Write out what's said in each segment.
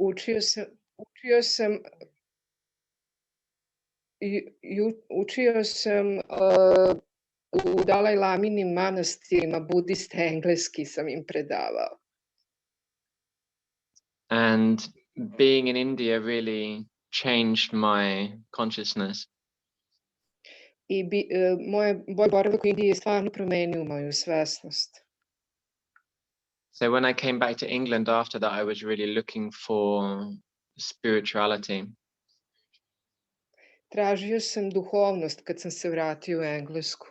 učio sam učio sam u Dalaj Laminim manastirima budiste, engleski sam im predavao. And being in India really changed my consciousness. I moj boravak u Indiji je stvarno promenio moju svesnost. So when I came back to England after that, I was really looking for spirituality. Tražio sam duhovnost kad sam se vratio u Englesku.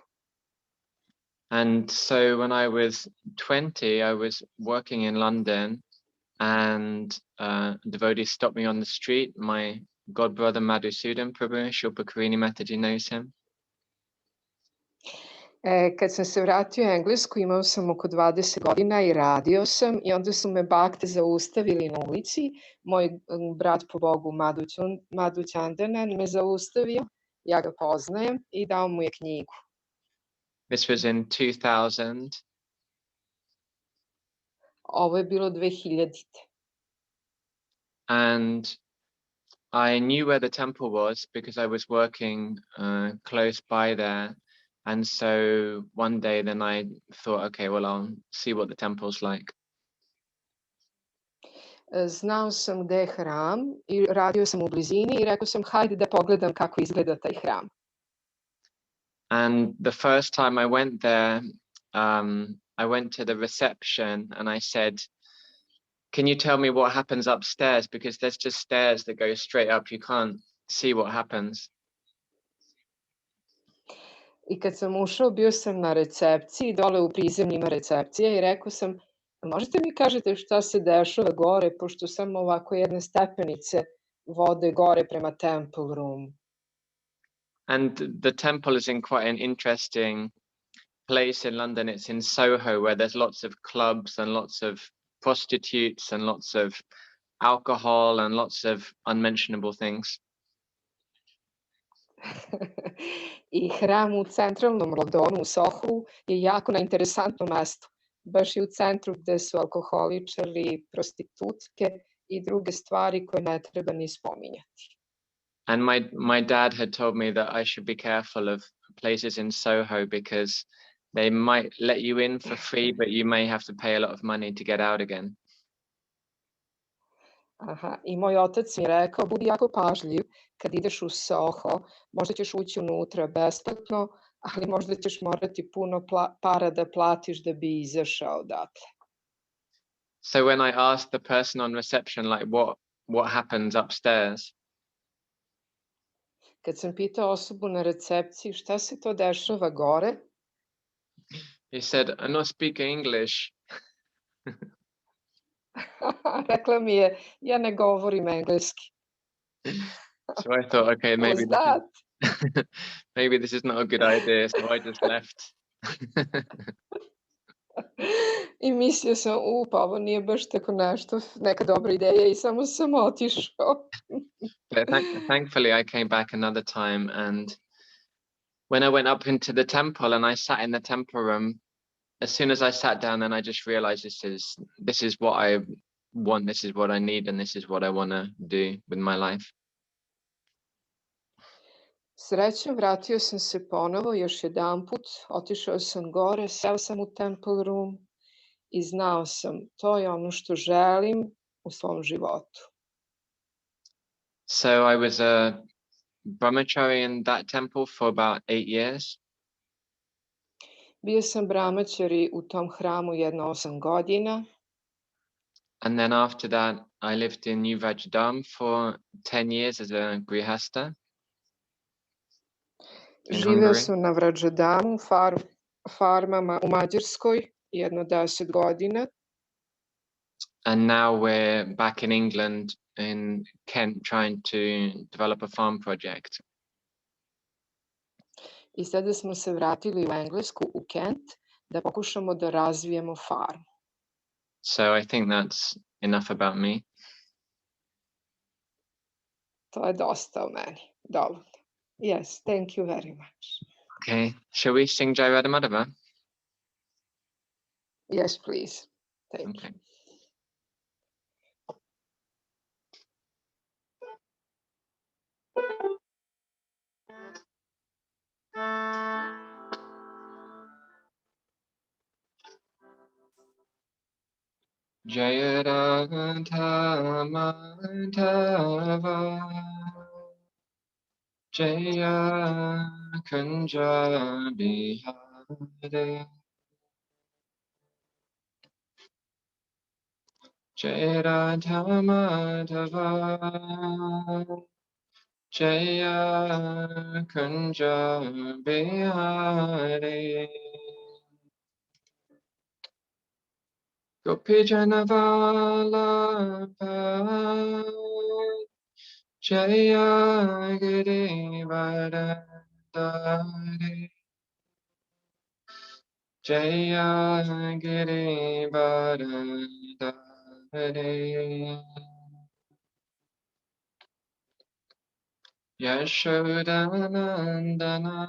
And so when I was 20, I was working in London, and devotees stopped me on the street. My god brother Madhusudan Prabhu, Shilpakarini Mataji knows him. Kad sam se vratio u Englesku, imao sam oko 20 godina i radio sam i onda su me bakte zaustavili na ulici. Moj brat po Bogu Madhu Chandanan me zaustavio, ja ga poznajem i dao mu je knjigu. This was in 2000. Ovo je bilo 2000. And I knew where the temple was because I was working close by there. And so one day then I thought, okay, well, I'll see what the temple's like. Znao sam gde je hram i radio sam u blizini i rekao sam, hajde da pogledam kako izgleda taj hram. And the first time I went there, I went to the reception and I said, can you tell me what happens upstairs? Because there's just stairs that go straight up. You can't see what happens. I kad sam ušao, bio sam na recepciji, dole u prizemljima recepcije i rekao sam, možete mi kažete šta se dešava gore, pošto samo ovako jedne stepenice vode gore prema temple room. And the temple is in quite an interesting place in London. It's in Soho, where there's lots of clubs and lots of prostitutes and lots of alcohol and lots of unmentionable things. I hram u centralnom Londonu, u Sohu, je jako na interesantnom mestu. Baš i u centru gde su alkoholičari, prostitutke i druge stvari koje ne treba ni spominjati. And my dad had told me that I should be careful of places in Soho because they might let you in for free, but you may have to pay a lot of money to get out again. Aha, i moj otac mi je rekao, budi jako pažljiv kad ideš u Soho, možda ćeš ući unutra besplatno, ali možda ćeš morati puno para da platiš da bi izašao odatle. So when I asked the person on reception, like, what happens upstairs? Kad sam pitao osobu na recepciji šta se to dešava gore, He said, I not speak English. rekla mi je, ja ne govorim engleski. So I thought, okay, maybe this is not a good idea. So I just left. I mislio sam, pa ovo nije baš tako nešto, neka dobra ideja i samo sam otišao. But thankfully, I came back another time, and when I went up into the temple and I sat in the temple room, as soon as I sat down, then I just realized this is what I want, this is what I need, and this is what I want to do with my life. Srećom, vratio sam se ponovo još jedanput, otišao sam gore, seo sam u temple room i znao sam, to je ono što želim u svom životu. So I was a brahmachari in that temple for about 8 years. Bio sam brahmachari u tom hramu jedno 8 godina. And then after that, I lived in New Vajdam for 10 years as a grihasta. Živeo sam na Vrađadamu, farmama u Mađarskoj, jedno 10 godina. And now we're back in England, in Kent, trying to develop a farm project. I sada smo se vratili u Englesku, u Kent, da pokušamo da razvijemo farmu. So I think that's enough about me. To je dosta o meni. Dovoljno. Yes, thank you very much. Okay, shall we sing Jai Radha Madhava? Yes, please. Thank you. Jaya Radha Madhava Jaya Kunja Bihare Jaya Radha Madhava Jaya Kunja Bihare Gopi Janavalabha Jaya Giri Varadari Jaya Giri Varadari Yashodanandana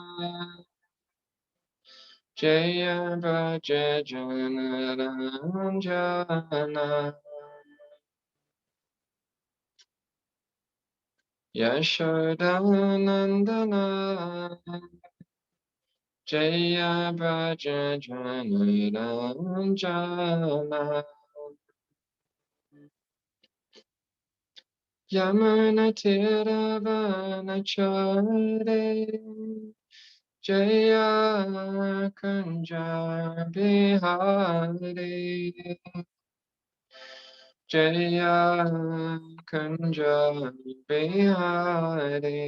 Jaya Braja Janaranjana Yashodanandana Jaya Braja Janaranjana Yamana Tiravanachare Jaya Kunja Bihari Jaya Kunja Bihari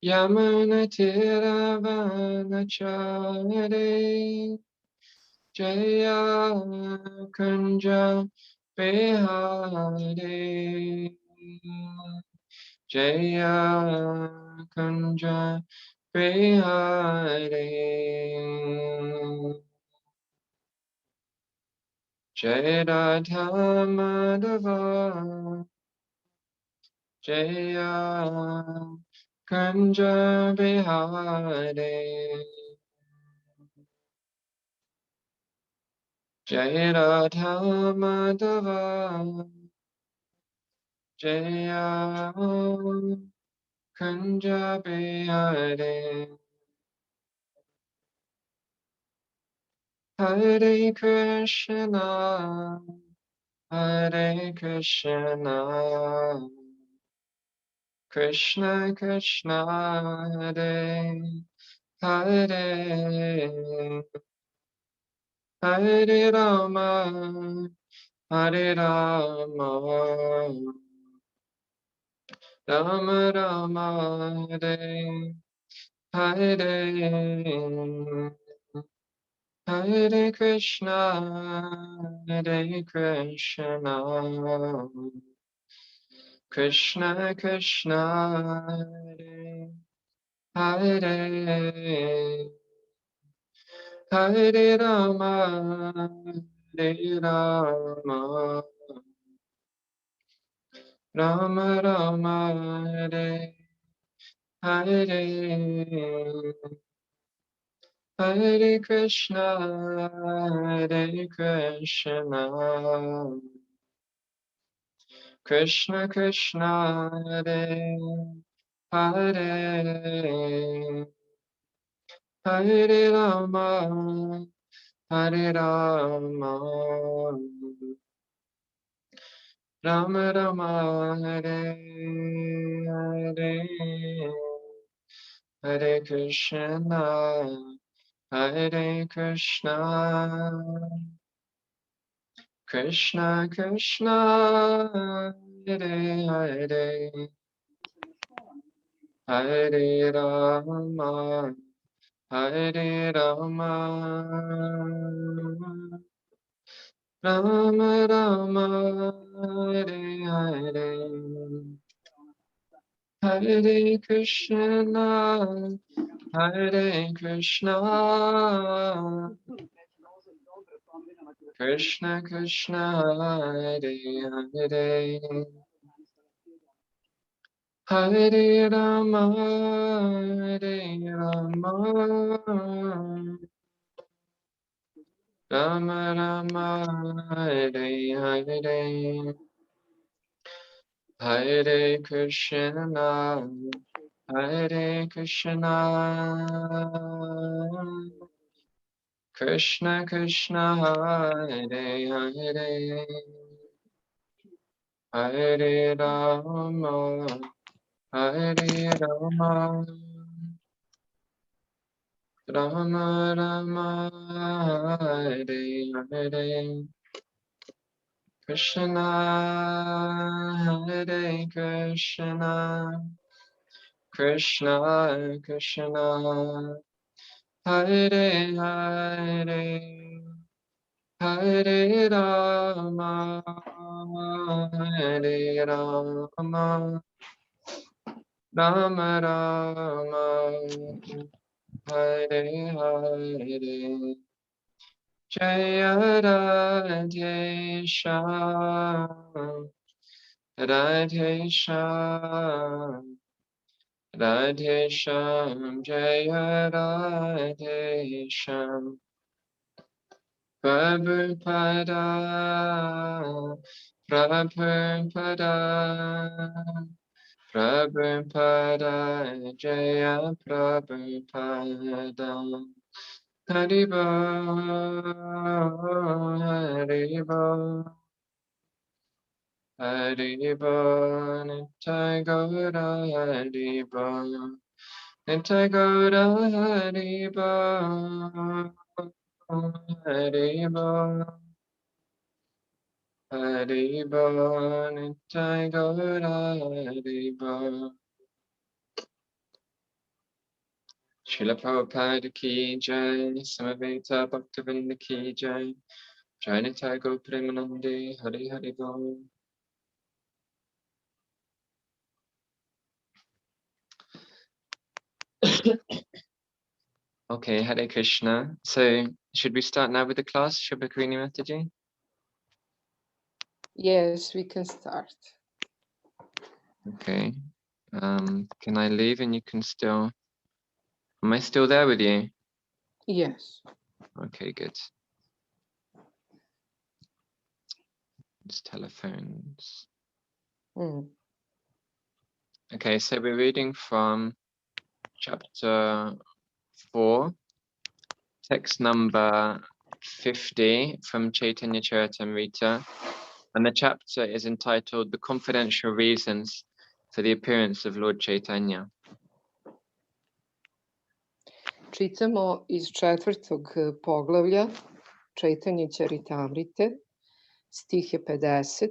Yamana Tiravanachare Jaya Kunja Bihari Jaya Kunja Bihari Jaya Radha Madhava Jaya Kunja Bihari Jaya Radha Madhava Jaya Kunja Bihari Hare Krishna Hare Krishna Krishna Krishna Hare Hare Hare Rama Hare Rama Rama Rama Hare Hare Hare Krishna Hare Krishna Krishna Krishna Hare Hare Hare Rama Hare Rama Rama Rama Hare Hare Hare Krishna Hare Krishna Krishna Krishna Hare Hare Hare Rama Hare Rama Rama Rama Hare Hare Hare Krishna Hare Krishna Krishna Krishna Hare Hare Hare Rama Hare Rama Rama Rama Hare Hare Hare Krishna Hare Krishna Krishna Krishna Hare Hare Hare Rama Hare Rama Rama Rama Hare Hare Hare Krishna Hare Krishna Krishna Krishna Hare Hare Hare Rama Hare Rama Rama Rama Hare Hare Krishna Hare Krishna Krishna Krishna Hare Hare Hare Rama Hare Rama Rama Rama Hare Hare Jaya Radhe Shyam Radhe Shyam Radhe Shyam Jaya Radhe Shyam Prabhupada Prabhupada Prabhupada Jaya Prabhupada Haribo Haribo Haribo Nitai Gaura Haribo Nitai Gaura Haribo Haribo Haribo Nitai Gaura Haribo Srila Prabhupada ki jai, Samaveta Bhaktivinoda ki jai, Jai Nitai Gaura Premanande, Hari Hari Bol. Okay, Hare Krishna. So, should we start now with the class, Shubhakrini Mataji? Yes, we can start. Okay. Can I leave and you can still... Am I still there with you? Yes. Okay, good. It's telephones. Okay, so we're reading from chapter 4, text number 50 from Chaitanya Charitamrita, and the chapter is entitled The Confidential Reasons for the Appearance of Lord Chaitanya. Čitamo iz 4. poglavlja Čaitanje Čaritamrite, stih je 50,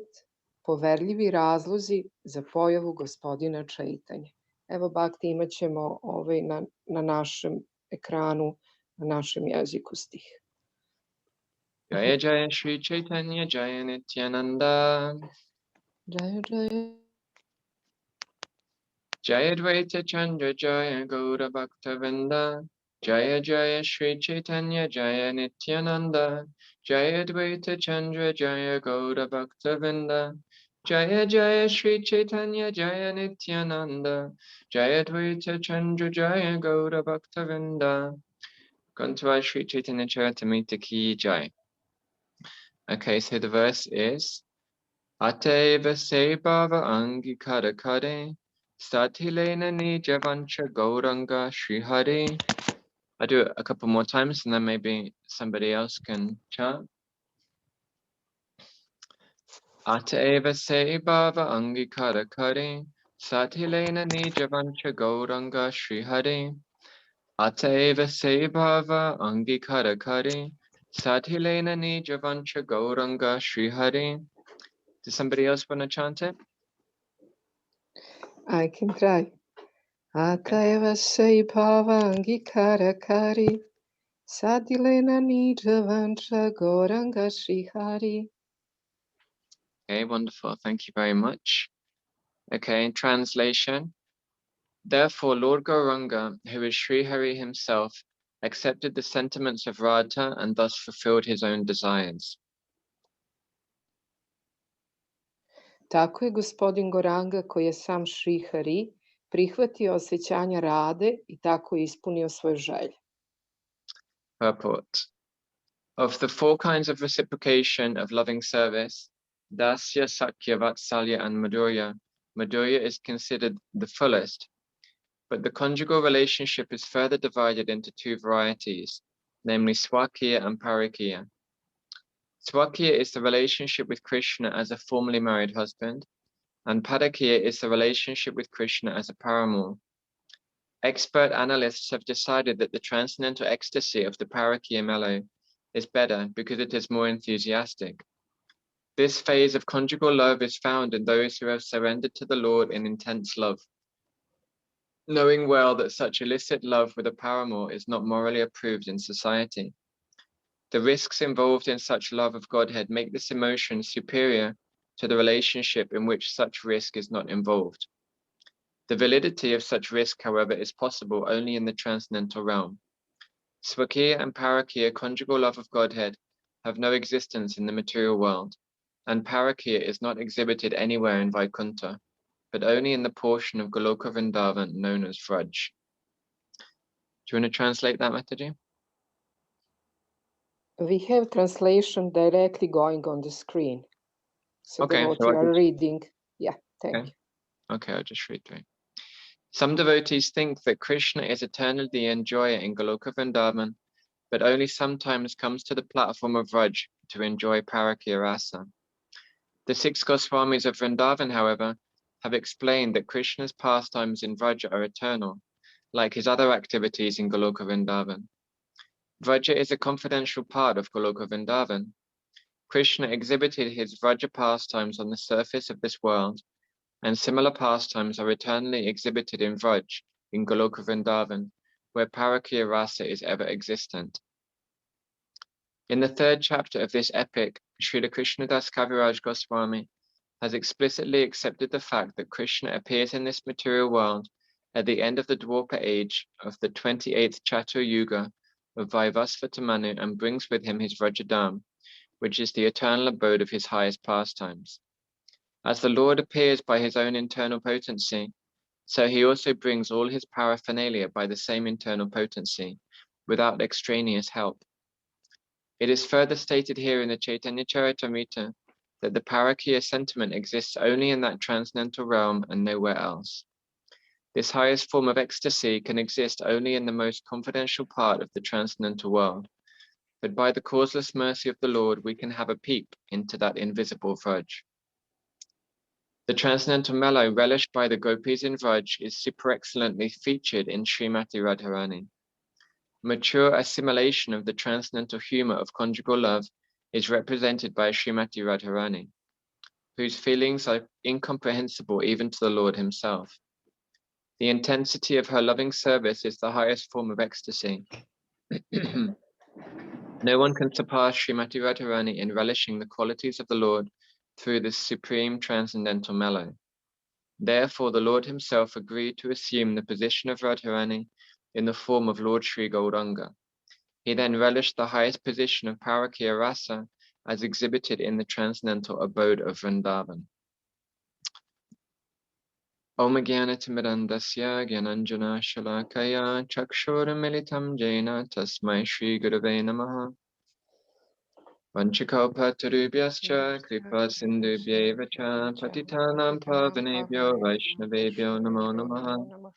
poverljivi razlozi za pojavu gospodina Čaitanje. Evo, Bhakti, imat ćemo na našem ekranu, na našem jeziku stih. Jaya Jaya Shri Chaitanya Jaya Nityananda Jaya Jaya Jaya Dvaita Chandra Jaya Gaura Bhaktavinda Jaya Jaya Shri Chaitanya Jaya Nityananda Jaya Dvaita Chandra Jaya Gaura Bhaktavinda Jaya Jaya Shri Chaitanya Jaya Nityananda Jaya Dvaita Chandra Jaya Gaura Bhaktavinda Gantava Shri Chaitanya Charitamrita Ki Jai. Okay, so the verse is Ateva se bhava angikara kare Satilena nija vancha gauranga shrihari. I do it a couple more times and then maybe somebody else can chant. Ateva se bhava angikara kare Satilena nija vancha gauranga shrihari. Ateva se bhava angikara kare Satilena nija vancha gauranga shrihari. Does somebody else want to chant it? I can try. Ateva sei bhavangi karakari Sadilena nija vancha goranga shrihari. Okay, wonderful. Thank you very much. Okay, in translation. Therefore, Lord Gauranga, who is Sri Hari himself, accepted the sentiments of Radha and thus fulfilled his own desires. Tako je gospodin Goranga, koji je sam Šri Hari, prihvatio osjećanja Rade I tako ispunio svoje želje. Purport. Of the 4 kinds of reciprocation of loving service, Dasya, Sakya, Vatsalya, and Madhurya, Madhurya is considered the fullest, but the conjugal relationship is further divided into 2 varieties, namely Swakya and Parakya. Swakya is the relationship with Krishna as a formerly married husband, and Parakya is the relationship with Krishna as a paramour. Expert analysts have decided that the transcendental ecstasy of the Parakya mellow is better because it is more enthusiastic. This phase of conjugal love is found in those who have surrendered to the Lord in intense love, knowing well that such illicit love with a paramour is not morally approved in society. The risks involved in such love of Godhead make this emotion superior to the relationship in which such risk is not involved. The validity of such risk, however, is possible only in the transcendental realm. Swakya and Parakya, conjugal love of Godhead, have no existence in the material world, and Parakya is not exhibited anywhere in Vaikuntha, but only in the portion of Goloka Vrindavan known as Vraj. Do you want to translate that, Mataji? We have translation directly going on the screen. So Okay, what so you are reading. Yeah, thank you. Okay, I'll just read through. Some devotees think that Krishna is eternally the enjoyer in Goloka Vrindavan, but only sometimes comes to the platform of Vraj to enjoy Parakya Rasa. The 6 Goswamis of Vrindavan, however, have explained that Krishna's pastimes in Vraja are eternal, like his other activities in Goloka Vrindavan. Vraja is a confidential part of Goloka Vrindavan. Krishna exhibited his Vraja pastimes on the surface of this world, and similar pastimes are eternally exhibited in Vraj, in Goloka Vrindavan, where Parakya Rasa is ever existent. In the 3rd chapter of this epic, Srila Krishnadas Kaviraj Goswami has explicitly accepted the fact that Krishna appears in this material world at the end of the Dwapara age of the 28th Chatur Yuga of Vaivasvata Manu and brings with him his Vrajadam, which is the eternal abode of his highest pastimes. As the Lord appears by his own internal potency, so he also brings all his paraphernalia by the same internal potency, without extraneous help. It is further stated here in the Chaitanya Charitamrita that the Parakya sentiment exists only in that transcendental realm and nowhere else. This highest form of ecstasy can exist only in the most confidential part of the transcendental world, but by the causeless mercy of the Lord, we can have a peep into that invisible Vraj. The transcendental mellow relished by the gopis in Vraj is super excellently featured in Srimati Radharani. Mature assimilation of the transcendental humor of conjugal love is represented by Srimati Radharani, whose feelings are incomprehensible even to the Lord himself. The intensity of her loving service is the highest form of ecstasy. No one can surpass Srimati Radharani in relishing the qualities of the Lord through this supreme transcendental mellow. Therefore, the Lord himself agreed to assume the position of Radharani in the form of Lord Sri Gauranga. He then relished the highest position of Parakya Rasa as exhibited in the transcendental abode of Vrindavan. Om Jnanatimidandasya Gyananjana Shalakaya Chakshuramilitam Jena Tasmai Shri Gurave Namaha Vanchakaupatarubhyascha Kripa Sindhubhyeva Cha Patitanam Pavanebhyo Vaishnavebhyo Namo Namaha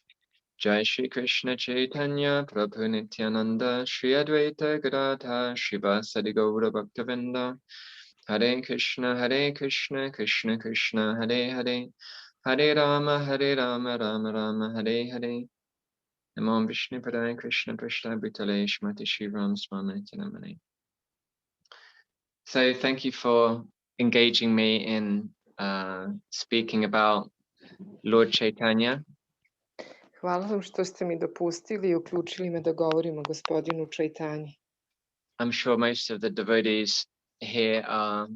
Jai Shri Krishna Chaitanya Prabhu Nityananda Shri Advaita Gadadha Shivasadi Gaura Bhaktavinda Hare Krishna Krishna Krishna Hare Hare Hare Rama Rama Rama Hare Hare Namo Vishnu Padaya Krishna Prishna Bhutale Shmati Shri Ram Swami Tinamani. So thank you for engaging me in speaking about Lord Chaitanya. Hvala vam što ste mi dopustili i uključili me da govorim o gospodinu Čaitanji. I'm sure most of the devotees here are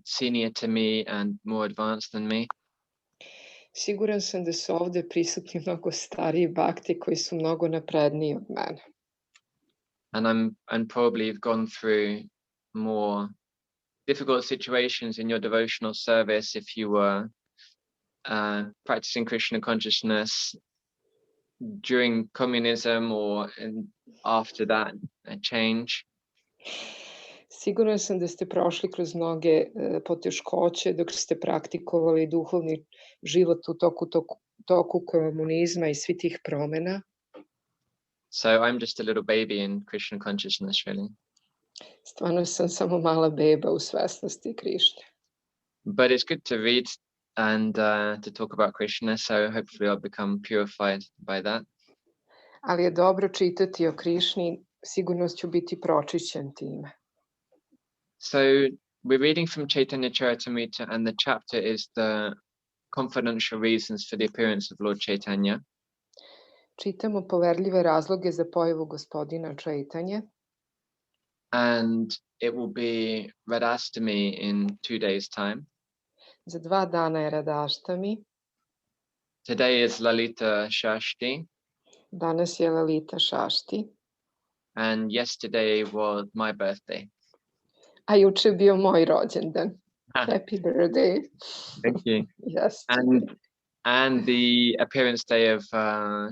senior to me and more advanced than me. Siguran sam da su ovde prisutni mnogo stariji bhakti koji su mnogo napredniji od mene. And probably you've gone through more difficult situations in your devotional service if you were practicing Krishna consciousness during communism or after that change. Siguran sam da ste prošli kroz mnoge poteškoće dok ste praktikovali duhovni život u toku komunizma i svih tih promjena. So I'm just a little baby in Krishna consciousness, really. Stvarno sam samo mala beba u svesnosti Krišne. But it's good to read and to talk about Krishna, so hopefully I'll become purified by that. Ali je dobro čitati o Krišni, sigurno ću biti pročišćen time. So we're reading from Chaitanya Charitamrita, and the chapter is the confidential reasons for the appearance of Lord Chaitanya. Čitamo poverljive razloge za pojavu gospodina Čaitanje. And it will be Radhastami in 2 days' time. Za 2 dana je Radaštami. Today is Lalita Shashti. Danas je Lalita Šašti. And yesterday was my birthday. A juče je bio moj rođendan. Happy birthday. Thank you. Yes. And the appearance day of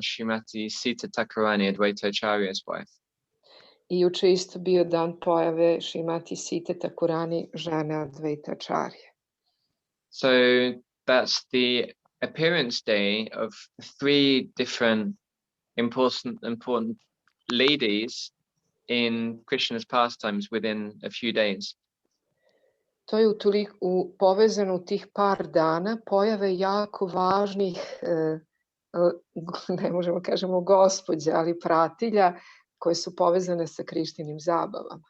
Srimati Sita Thakurani, Advaitacharya's wife. I juče isto bio dan pojave Srimati Sita Thakurani, žene Advaitacharya. So that's the appearance day of 3 different important ladies in Krishna's pastimes within a few days. To je povezano u tih par dana pojave jako važnih, ne možemo kažemo gospođa, ali pratilja koje su povezane sa Krištinim zabavama.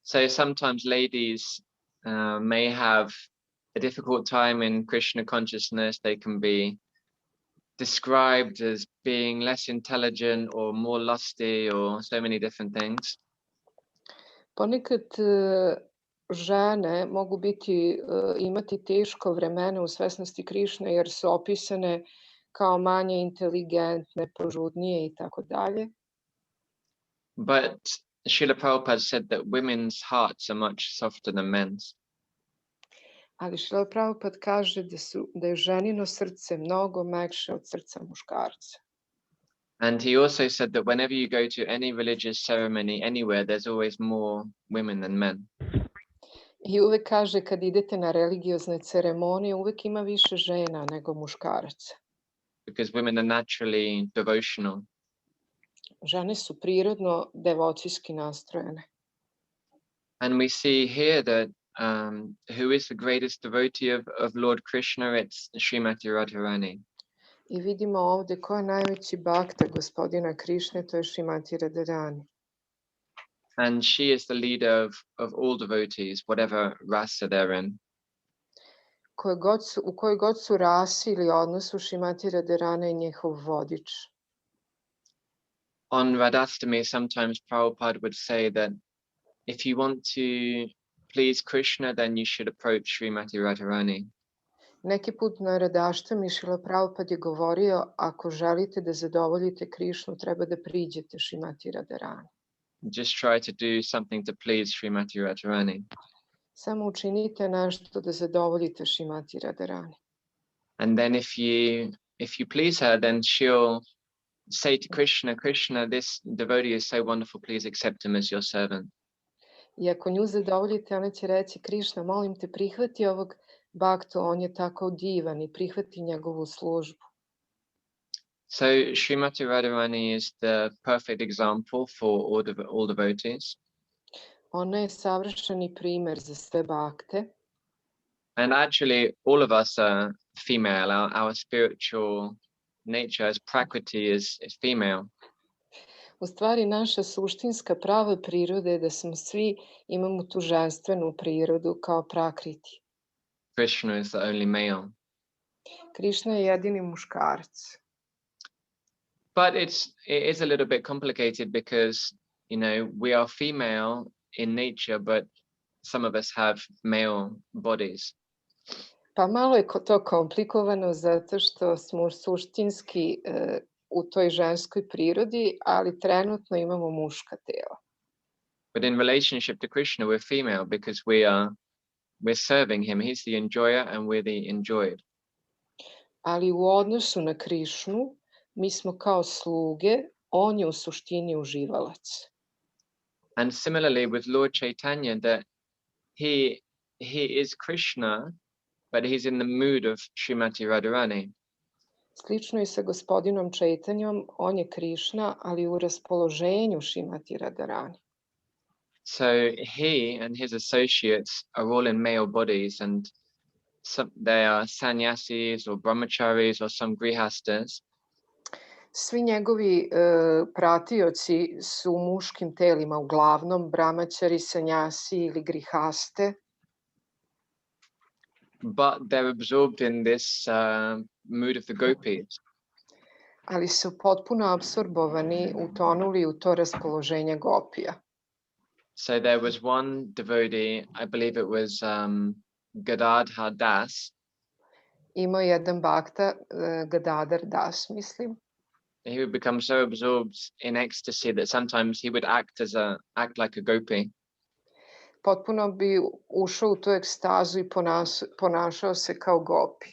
So sometimes ladies may have a difficult time in Krishna consciousness. They can be described as being less intelligent or more lusty or so many different things. Ponekad žene mogu imati teško vremena u svesnosti Krišne jer su opisane kao manje inteligentne, požudnije i tako dalje. But Srila Prabhupada said that women's hearts are much softer than men's. Ali Srila Prabhupada kaže da je ženino srce mnogo mekše od srca muškarca. And he also said that whenever you go to any religious ceremony anywhere, there's always more women than men. I uvek kaže kad idete na religiozne ceremonije, uvek ima više žena nego muškaraca. Because women are naturally devotional. Žene su prirodno devocijski nastrojene. And we see here that who is the greatest devotee of Lord Krishna? It's Srimati Radharani. I vidimo ovdje ko je najveći bhakta gospodina Krišne, to je Srimati Radharani. And she is the leader of all devotees, whatever rasa they're in. U kojoj god su rasi ili odnosu, Srimati Radharani je njihov vodič. On Radhastami, sometimes Prabhupada would say that if you want to please Krishna, then you should approach Srimati Radharani. Neki put na Radaštami Srila Prabhupada je govorio, ako želite da zadovoljite Krišnu, treba da priđete Srimati Radharani. Just try to do something to please Srimati Radharani. Samo učinite nešto da zadovoljite Srimati Radharani. And then if you please her, then she'll say to Krishna, Krishna, this devotee is so wonderful, please accept him as your servant. I ako nju zadovoljite, ona će reći, Krišna, molim te, prihvati ovog bhaktu, on je tako divan, i prihvati njegovu službu. So Srimati Radharani is the perfect example for all devotees. Ona je savršeni primer za sve bhakte. And actually, all of us are female. Our spiritual nature as Prakriti is female. U stvari, naša suštinska prava priroda je da imamo tu ženstvenu prirodu kao Prakriti. Krishna is the only male. Krišna je jedini muškarac. But it is a little bit complicated because, we are female in nature, but some of us have male bodies. Pa malo je to komplikovano zato što smo suštinski u toj ženskoj prirodi, ali trenutno imamo muška tela. But in relationship to Krishna, we're female because we're serving him. He's the enjoyer and we're the enjoyed. Ali u odnosu na Krišnu, mi smo kao sluge, on je u suštini uživalac. And similarly with Lord Chaitanya, that he is Krishna, but he's in the mood of Srimati Radharani. Slično i sa gospodinom Čaitanjom, on je Krishna, ali u raspoloženju Šrimati Radharani. So he and his associates are all in male bodies, and they are sannyasis or brahmacharis or some grihastas. Svi njegovi pratioci su u muškim telima, uglavnom brahmačari, sanjasi ili grihaste. But they're absorbed in this mood of the gopis. Ali su potpuno apsorbovani, utonuli u to raspoloženje gopija. So there was one devotee, I believe it was Gadadhar Das. Imao jedan bhakta, Gadadhar Das, mislim. He would become so absorbed in ecstasy that sometimes he would act like a gopi. Potpuno bi ušao u tu ekstazu i ponašao se kao gopi.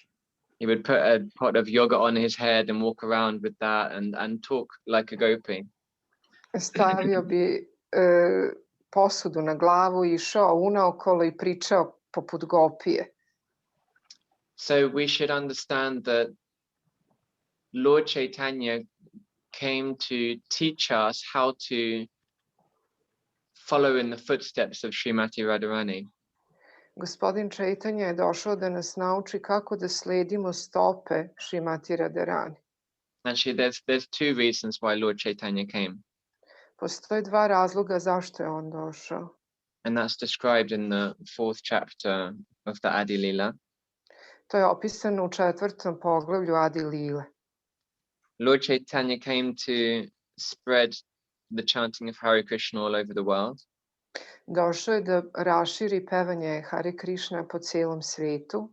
He would put a pot of yogurt on his head and walk around with that and talk like a gopi. Stavio bi posudu na glavu, išao unaokolo i pričao poput gopije. So we should understand that Lord Chaitanya came to teach us how to follow in the footsteps of Srimati Radharani. Gospodin Čaitanja je došao da nas nauči kako da sledimo stope Šrimati Radharani. Actually, there's two reasons why Lord Chaitanya came. Postoje dva razloga zašto je on došao. And that's described in the 4th chapter of the Adi Lila. To je opisano u 4. poglavlju Adi Lile. Lord Chaitanya came to spread the chanting of Hare Krishna all over the world. Došao je da raširi pevanje Hare Krishna po cijelom svijetu.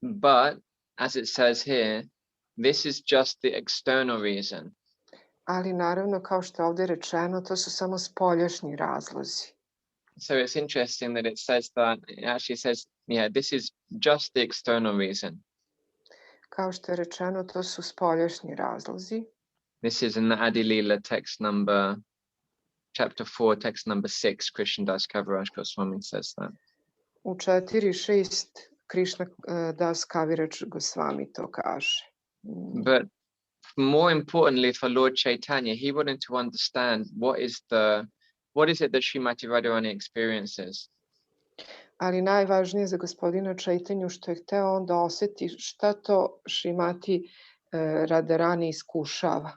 But as it says here, this is just the external reason. Ali naravno, kao što je ovdje rečeno, to su samo spoljašnji razlozi. So it's interesting that it says that, it actually says, yeah, this is just the external reason. Kao što je rečeno, to su spoljašnji razlozi. This is in the Adi Lila text number, chapter 4, text number 6, Krishna Das Kaviraj Goswami says that. U 4.6 Krishna Das Kaviraj Goswami to kaže. But more importantly for Lord Chaitanya, he wanted to understand what is it that Srimati Radharani experiences. Ali najvažnije za gospodina Čaitanju što je hteo on da osjeti šta to Šrimati Radharani iskušava.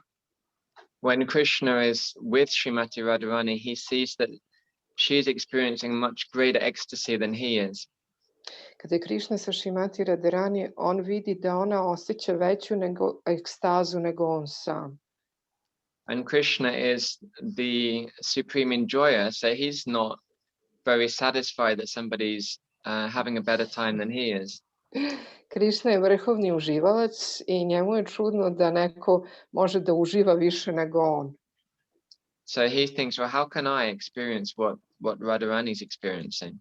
When Krishna is with Srimati Radharani, he sees that she is experiencing much greater ecstasy than he is. Kada je Krishna sa Šrimati Radharani, on vidi da ona osjeća veću ekstazu nego on sam. And Krishna is the supreme enjoyer, so he's not very satisfied that somebody's having a better time than he is. Krishna je vrhovni uživalac i njemu je čudno da neko može da uživa više nego on. So he thinks, well, how can I experience what Radharani is experiencing?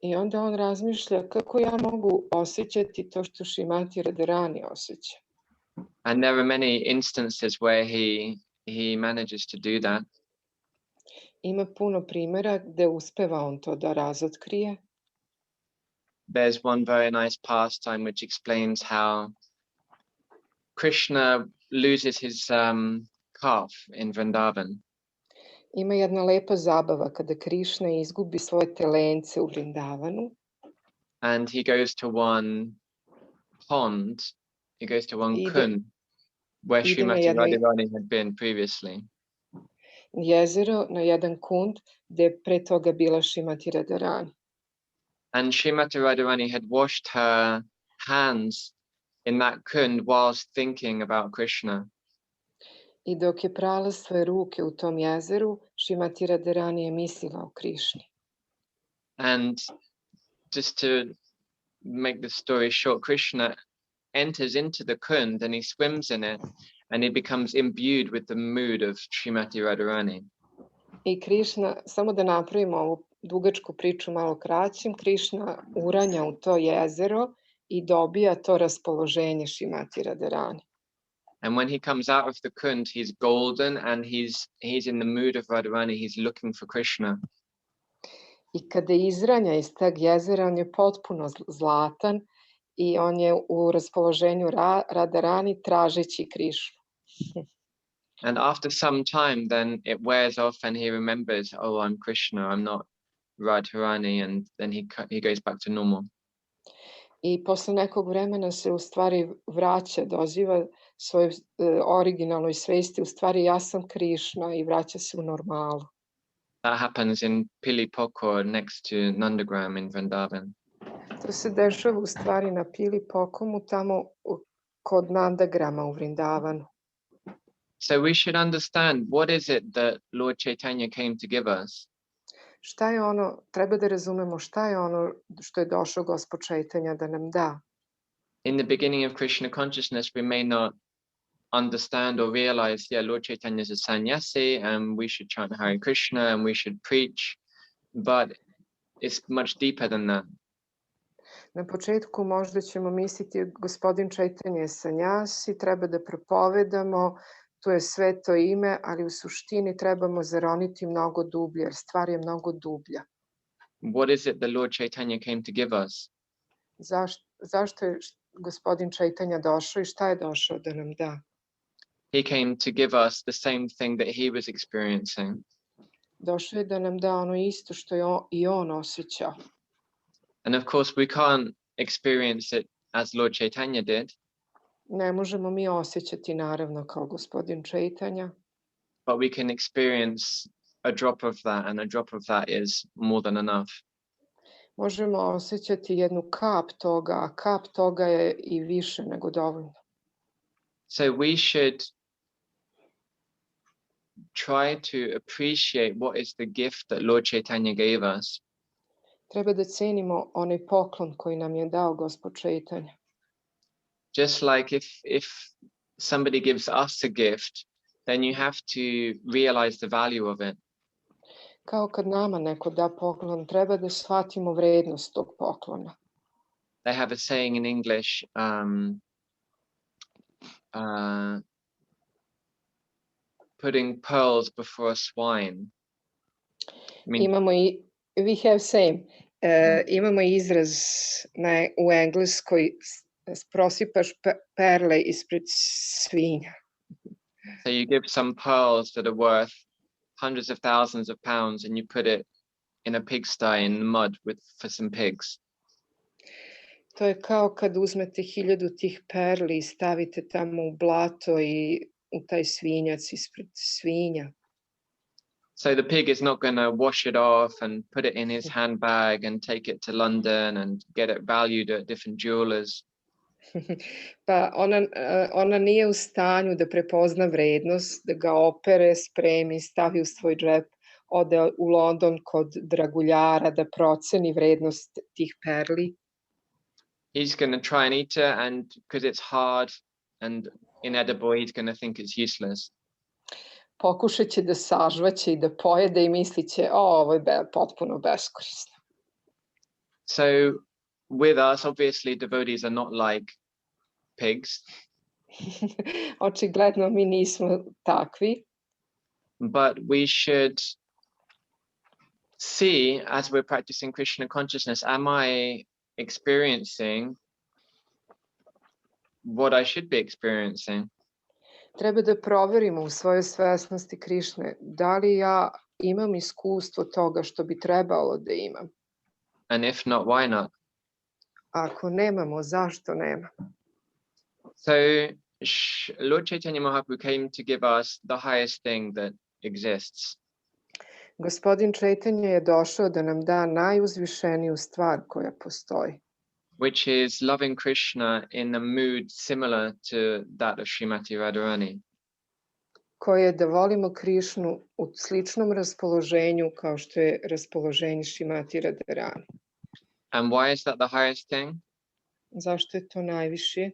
I onda on razmišlja kako ja mogu osjećati to što Šrimati Radharani osjeća. And there are many instances where he manages to do that. Ima puno primjera gde uspeva on to da razotkrije. There's one very nice pastime which explains how Krishna loses his calf in Vrindavan. Ima jedna lepa zabava kada Krishna izgubi svoje telence u Vrindavanu. And he goes to one pond, he goes to one kund where Srimati Radharani had been previously. Jezero, na jedan kund gde je pre toga bila Šrimati Radharani. And Srimati Radharani had washed her hands in that kund whilst thinking about Krishna. I dok je prala svoje ruke u tom jezeru, Šrimati Radharani je mislila o Krišni. And just to make the story short, Krishna enters into the kund and he swims in it and he becomes imbued with the mood of Srimati Radharani. I Krišna, samo da napravimo ovu dugačku priču malo kraćim, Krišna uranja u to jezero i dobija to raspoloženje Šrimati Radharani. And when he comes out of the kund, he's golden and he's in the mood of Radharani. He's looking for Krishna. I kada izranja iz tog jezera, on je potpuno zlatan i on je u raspoloženju Radharani tražeći Krišnu. And after some time, then it wears off and he remembers, oh, I'm Krishna, I'm not Radharani, and then he goes back to normal. I posle nekog vremena se u stvari vraća, doziva svojoj originalnoj svesti, u stvari ja sam Krišna, i vraća se u normalu. That happens in Pili Pokor next to Nandagram in Vrindavan. To se dešava u stvari na Pili Pokomu, tamo kod Nandagrama u Vrindavanu. So we should understand, what is it that Lord Chaitanya came to give us? Šta je ono, treba da razumemo šta je ono što je došao Gospod Chaitanya da nam da. In the beginning of Krishna consciousness, we may not understand or realize, yeah, Lord Chaitanya is a sannyasi and we should chant Hare Krishna and we should preach, but it's much deeper than that. Na početku možda ćemo misliti Gospodin Chaitanya je sanjasi, treba da propovedamo, to je sveto ime, ali u suštini trebamo zaroniti mnogo dublje, jer stvar je mnogo dublja. What is it the Lord Chaitanya came to give us? Zašto je Gospodin Chaitanya došao i šta je došao da nam da? He came to give us the same thing that he was experiencing. Došao je da nam da ono isto što je i on osjećao. And of course, we can't experience it as Lord Chaitanya did. Ne možemo mi osjećati naravno kao Gospodin Chaitanya. But we can experience a drop of that, and a drop of that is more than enough. Možemo osjećati jednu kap toga, a kap toga je i više nego dovoljno. So we should try to appreciate what is the gift that Lord Chaitanya gave us. Treba da cenimo onaj poklon koji nam je dao Gospod Chaitanya. Just like if somebody gives us a gift, then you have to realize the value of it. Kao kad nama neko da poklon, treba da shvatimo vrednost tog poklona. They have a saying in English, putting pearls before a swine. We have same. Imamo izraz u engleskoj, prosipaš perle ispred svinja. So you give some pearls that are worth hundreds of thousands of pounds and you put it in a pigsty in the mud for some pigs. To je kao kad uzmete 1000 tih perli i stavite tamo u blato i u taj svinjac ispred svinja. So the pig is not going to wash it off and put it in his handbag and take it to London and get it valued at different jewelers. Pa ona nije u stanju da prepozna vrednost, da ga opere, spremi, stavi u svoj džep, ode u London kod draguljara da proceni vrednost tih perli. He's going to try and eat it, and because it's hard and inedible, he's going to think it's useless. Pokušat će da sažvaće i da pojede i misliće, ovo je potpuno beskorisno. So with us, obviously, devotees are not like pigs. Očigledno mi nismo takvi. But we should see, as we're practicing Krishna consciousness, am I experiencing what I should be experiencing? Treba da proverimo u svojoj svesnosti Krišne, da li ja imam iskustvo toga što bi trebalo da imam. And if not, why not? Ako nemamo, zašto nema? So Lord Chaitanya Mahaprabhu came to give us the highest thing that exists. Gospodin Chaitanya je došao da nam da najuzvišeniju stvar koja postoji. Which is loving Krishna in a mood similar to that of Srimati Radharani. Koje je da volimo Krišnu u sličnom raspoloženju kao što je raspoloženje Srimati Radharani. And why is that the highest thing? Zašto je to najviše?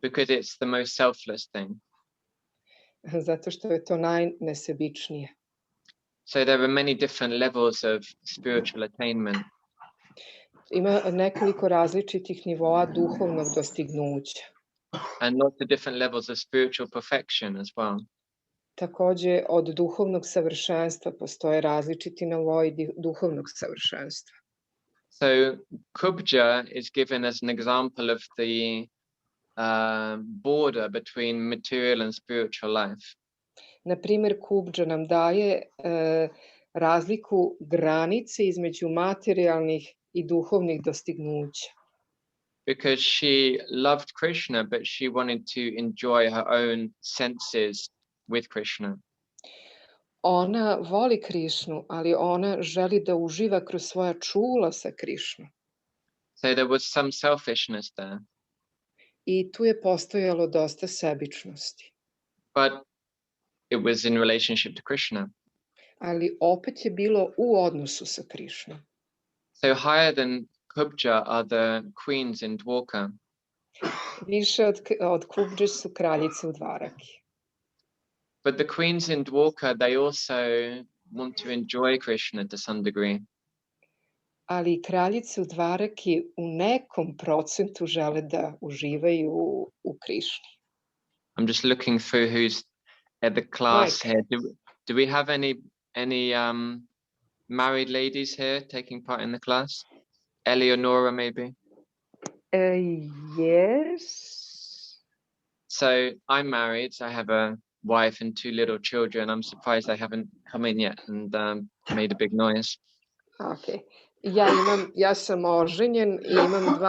Because it's the most selfless thing. Zato što je to najnesebičnije. So there are many different levels of spiritual attainment. Ima nekoliko različitih nivoa duhovnog dostignuća. And lots of different levels of spiritual perfection as well. Takođe, od duhovnog savršenstva postoje različiti nivoi duhovnog savršenstva. So kubja is given as an example of the border between material and spiritual life. Na primjer, kubdža nam daje razliku granice između materijalnih i duhovnih dostignuća. Because she loved Krishna, but she wanted to enjoy her own senses with Krishna. Ona voli Krišnu, ali ona želi da uživa kroz svoja čula sa Krišnom. So there was some selfishness there. I tu je postojalo dosta sebičnosti. But it was in relationship to Krishna. Ali opet je bilo u odnosu sa Krišnom. So higher than kubja are the queens in Dwarka. Više od kubdže su kraljice u Dvaraki. But the queens in Dwarka, they also want to enjoy Krishna to some degree. Ali kraljice u Dvaraki u nekom procentu žele da uživaju u Krišni. I'm just looking through who's at the class here. Do we have any married ladies here taking part in the class? Eleonora, maybe? Yes. So I'm married. So I have a wife and 2 little children. I'm surprised they haven't come in yet and made a big noise. Okay. Ja sam oženjen i imam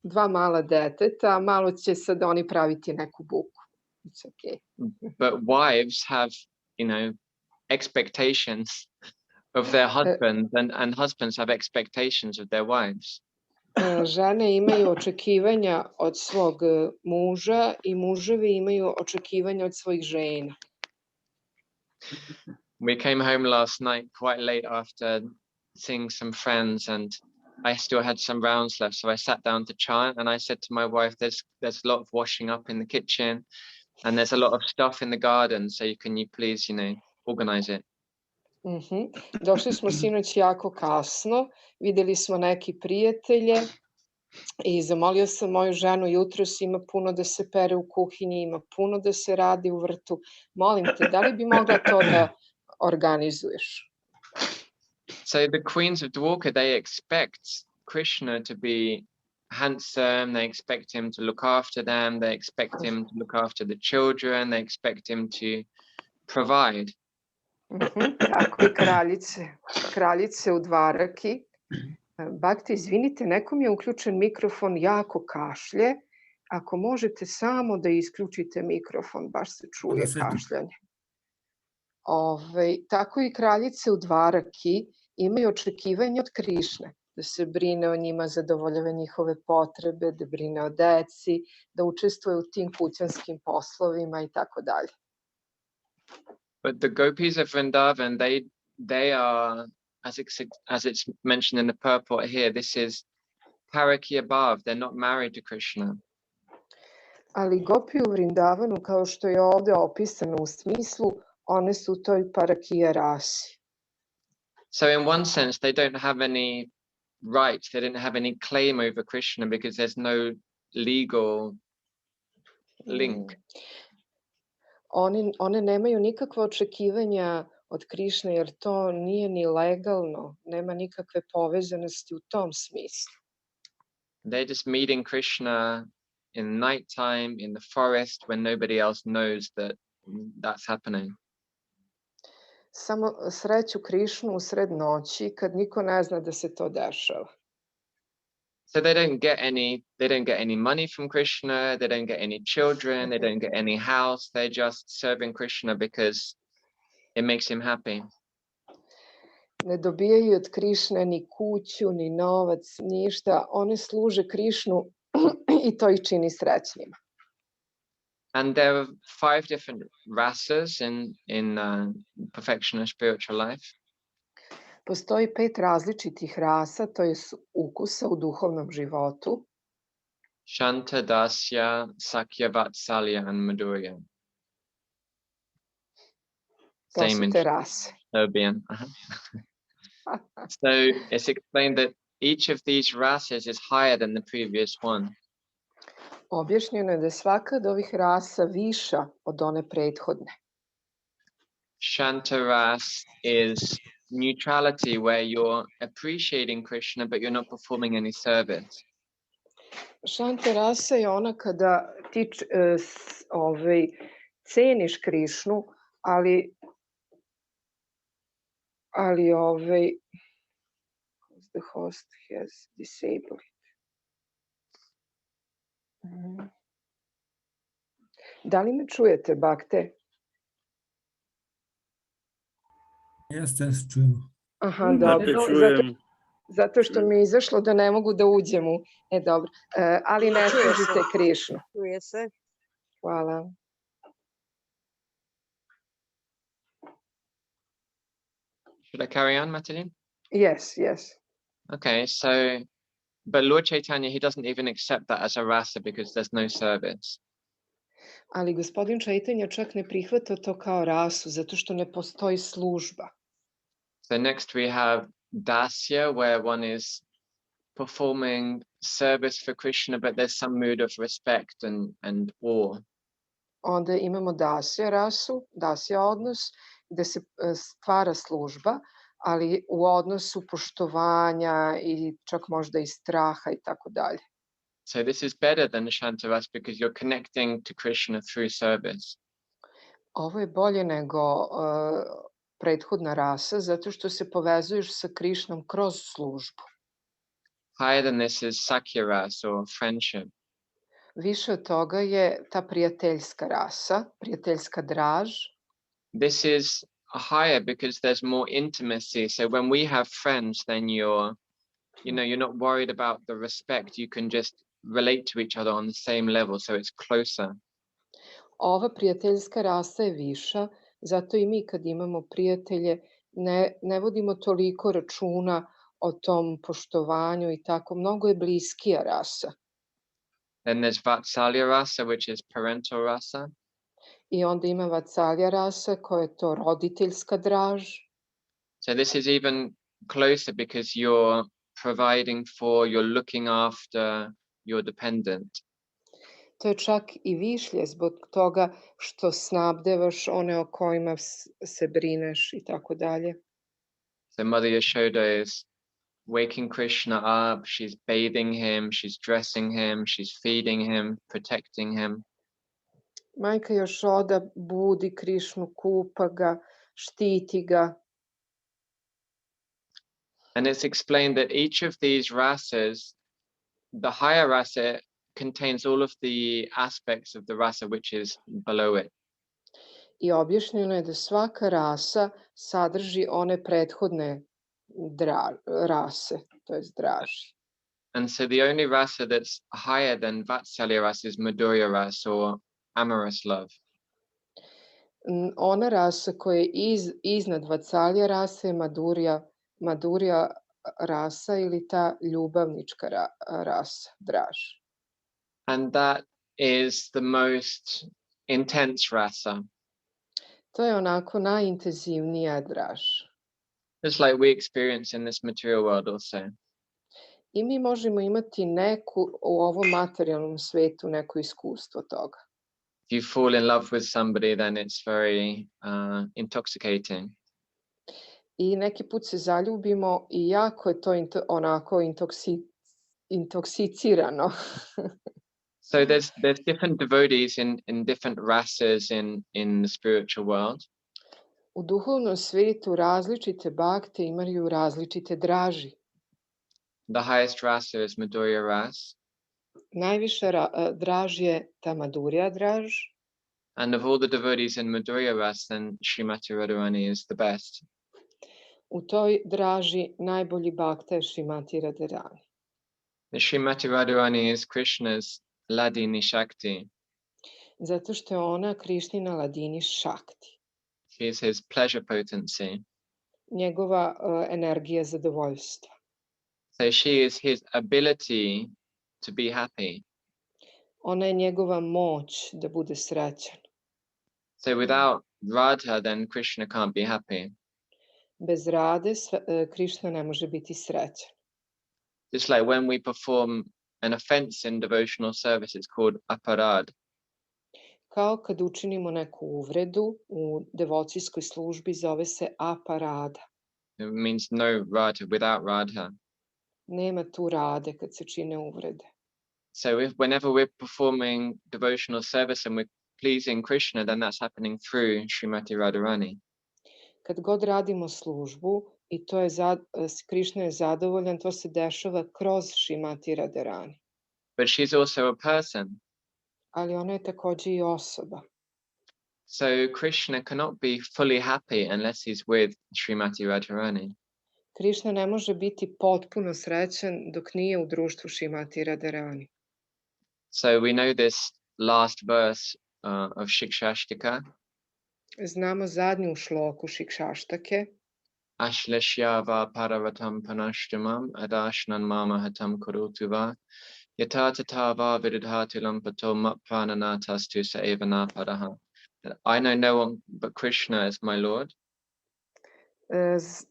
dva mala deteta, malo će sad oni praviti neku buku. It's okay. But wives have, expectations of their husbands and husbands have expectations of their wives. Žene imaju očekivanja od svog muža i muževi imaju očekivanja od svojih žena. We came home last night quite late after seeing some friends and I still had some rounds left. So I sat down to chant and I said to my wife, there's a lot of washing up in the kitchen and there's a lot of stuff in the garden. So can you please, organize it? Došli smo sinoć jako kasno, videli smo neki prijatelje i zamolio sam moju ženu, jutros ima puno da se pere u kuhinji, ima puno da se radi u vrtu. Molim te, da li bi mogla to da organizuješ? So the queens of Dwarka, they expect Krishna to be handsome, they expect him to look after them, they expect him to look after the children, they expect him to provide. Tako i kraljice u Dvaraki. Bakti, izvinite, nekom je uključen mikrofon, jako kašlje. Ako možete samo da isključite mikrofon, baš se čuje kašljanje. Tako i kraljice u Dvaraki imaju očekivanje od Krišne, da se brine o njima, zadovoljava njihove potrebe, da brine o deci, da učestvuje u tim kućanskim poslovima i tako dalje. But the gopis of Vrindavan, they are, as it's mentioned in the purport here, this is paraki above. They're not married to Krishna. Ali gopi u Vrindavanu, kao što je ovde opisano u smislu, one su u toj parakija rasi. So in one sense, they don't have any rights. They didn't have any claim over Krishna because there's no legal link. One nemaju nikakva očekivanja od Krišne, jer to nije ni legalno, nema nikakve povezanosti u tom smislu. They're just meeting Krishna in nighttime in the forest when nobody else knows that that's happening. Samo sreću Krišnu u sred noći kad niko ne zna da se to dešava. So they don't get any money from Krishna, they don't get any children, they don't get any house, they're just serving Krishna because it makes him happy. Ne dobijaju od Krišne ni kuću, ni novac, ništa. One služe Krišnu i to ih čini srećnima. And there are 5 different rasas in perfection of spiritual life. Postoji 5 različitih rasa, to je ukusa u duhovnom životu. Shanta, Dasya, Sakya, Vatsalya, and Madhurya. To su te rase. Serbian. So it's explained that each of these rasas is higher than the previous one. Objašnjeno je da je svaka od ovih rasa viša od one prethodne. Shanta ras is neutrality, where you're appreciating Krishna, but you're not performing any service. Šanta rasa je ona kada ti ceniš Krišnu, ali the host has disabled. Da li me čujete, Bakte? Jeste, čujemo. Aha, dobro. Zato što mi je izašlo da ne mogu da uđem u... dobro. Ali ne služite Krišnu. Čuje se. Hvala. Should I carry on, Matilin? Yes, yes. Okay, so, but Lord Chaitanya, he doesn't even accept that as a rasa because there's no service. Ali gospodin Chaitanya čak ne prihvata to kao rasu, zato što ne postoji služba. So next we have dasya, where one is performing service for Krishna, but there's some mood of respect and awe. Onda imamo dasya rasu, dasya odnos, gde se stvara služba, ali u odnosu poštovanja i čak možda i straha i tako dalje. So this is better than Shanta ras because you're connecting to Krishna through service. Ovo je bolje nego prethodna rasa, zato što se povezuješ sa Krišnom kroz službu. Higher than this is Sakya ras or friendship. Više od toga je ta prijateljska rasa, prijateljska draž. This is higher because there's more intimacy. So when we have friends, then you're not worried about the respect. You can just relate to each other on the same level, so it's closer. Ova prijateljska rasa je viša, zato i mi kad imamo prijatelje ne vodimo toliko računa o tom poštovanju i tako, mnogo je bliskija rasa. Then there's Vatsalya rasa, which is parental rasa. I onda ima Vatsalya rasa koja je to roditeljska draž. So this is even closer because you're providing for, you're looking after your dependent. To je čak i višlje zbog toga što snabdevaš one o kojima se brineš i tako dalje. So Mother Yashoda is waking Krishna up, she's bathing him, she's dressing him, she's feeding him, protecting him. Majka Jošoda budi Krišnu, kupa ga, štiti ga. And it's explained that each of these rasas, the higher rasa contains all of the aspects of the rasa which is below it. I objašnjeno je da svaka rasa sadrži one prethodne rase, to je draži. And so the only rasa that's higher than Vatsalya rasa is Madhurya rasa or amorous love. Ona rasa koja je iznad Vatsalya rase je Madhurya rasa ili ta ljubavnička rasa, draž. And that is the most intense rasa. To je onako najintenzivnija draž. Just like we experience in this material world also. I mi možemo imati u ovom materijalnom svetu neko iskustvo toga. If you fall in love with somebody, then it's very intoxicating. I neki put se zaljubimo i jako je to onako intoksicirano. So there's different devotees in different rasas in the spiritual world. U duhovnom svetu različite bakte imaju različite draži. The highest rasa is Madhurya ras. Najviša draž je ta Madhurya draž. And of all the devotees in Madhurya ras, then Srimati Radharani is the best. U toj draži najbolji bakta je Srimati Radharani. The Srimati Radharani is Krishna's Ladini Shakti. Zato što je ona Krišnina Ladini Shakti. She is his pleasure potency. Njegova energija zadovoljstva. So she is his ability to be happy. Ona je njegova moć da bude srećan. So without Radha, then Krishna can't be happy. Bez Rade Krišna ne može biti srećan. Just like when we perform an offense in devotional service. It's called aparad. Kao kad učinimo neku uvredu u devocijskoj službi, zove se aparada. It means no radha, without radha. Nema tu rade kad se čine uvrede. So whenever we're performing devotional service and we're pleasing Krishna, then that's happening through Srimati Radharani. Kad god radimo službu i to je Krishna je zadovoljan, to se dešava kroz Srimati Radharani. But she's also a person. Ali ona je takođe i osoba. So Krishna cannot be fully happy unless he's with Srimati Radharani. Krishna ne može biti potpuno srećan dok nije u društvu Srimati Radharani. So we know this last verse of Shikshashtika. Znamo zadnju šloku Šikšaštake. Ashlashyava paravatam panashtamam adashnan mamahatam kurutuva yata tatava vididhatilam pato maprananatastu saevana paraha. I know no one but Krishna as my Lord.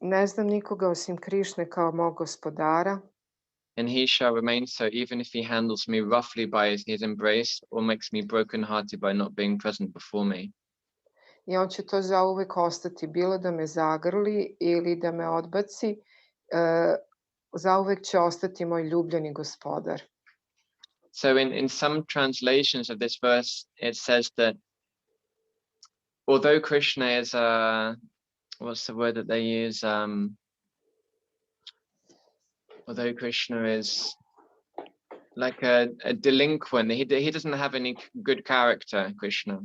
Ne znam nikoga osim Krišne kao mog gospodara. And he shall remain so even if he handles me roughly by his embrace or makes me broken-hearted by not being present before me. I on će to zauvek ostati, bilo da me zagrli ili da me odbaci, zauvek će ostati moj ljubljeni gospodar. So in some translations of this verse, it says that although Krishna is what's the word that they use? Although Krishna is like a delinquent, he doesn't have any good character, Krishna.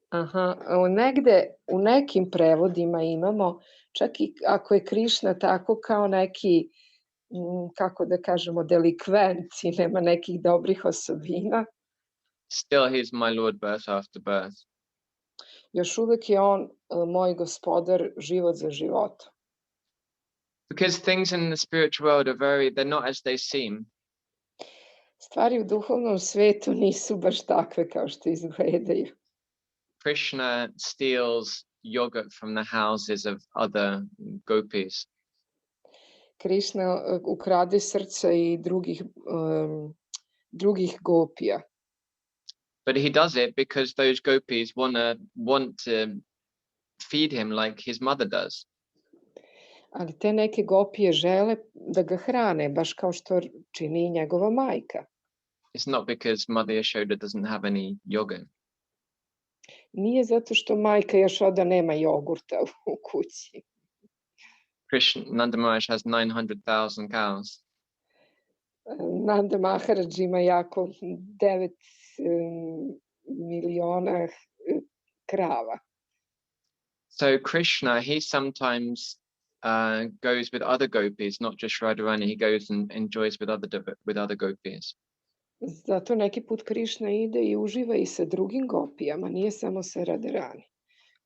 Aha, negde u nekim prevodima imamo, čak i ako je Krišna tako kao neki, kako da kažemo, delikvent i nema nekih dobrih osobina. Still he's my Lord birth after birth. Još uvek je on moj gospodar život za životom. Because things in the spiritual world they're not as they seem. Stvari u duhovnom svetu nisu baš takve kao što izgledaju. Krishna steals yogurt from the houses of other gopis. Krishna ukrade srca i drugih gopija. But he does it because those gopis want to feed him like his mother does. Ali te neke gopije žele da ga hrane, baš kao što čini i njegova majka. It's not because Mother Yashoda doesn't have any yogurt. Nije zato što majka Jašoda nema jogurta u kući. Nanda Maharaj has 900,000 cows. Nanda Maharaj ima jako 9 miliona krava. So Krishna, he sometimes goes with other gopis, not just Radharani. He goes and enjoys with other gopis. Zato neki put Krišna ide i uživa i sa drugim gopijama, nije samo sa Radharani.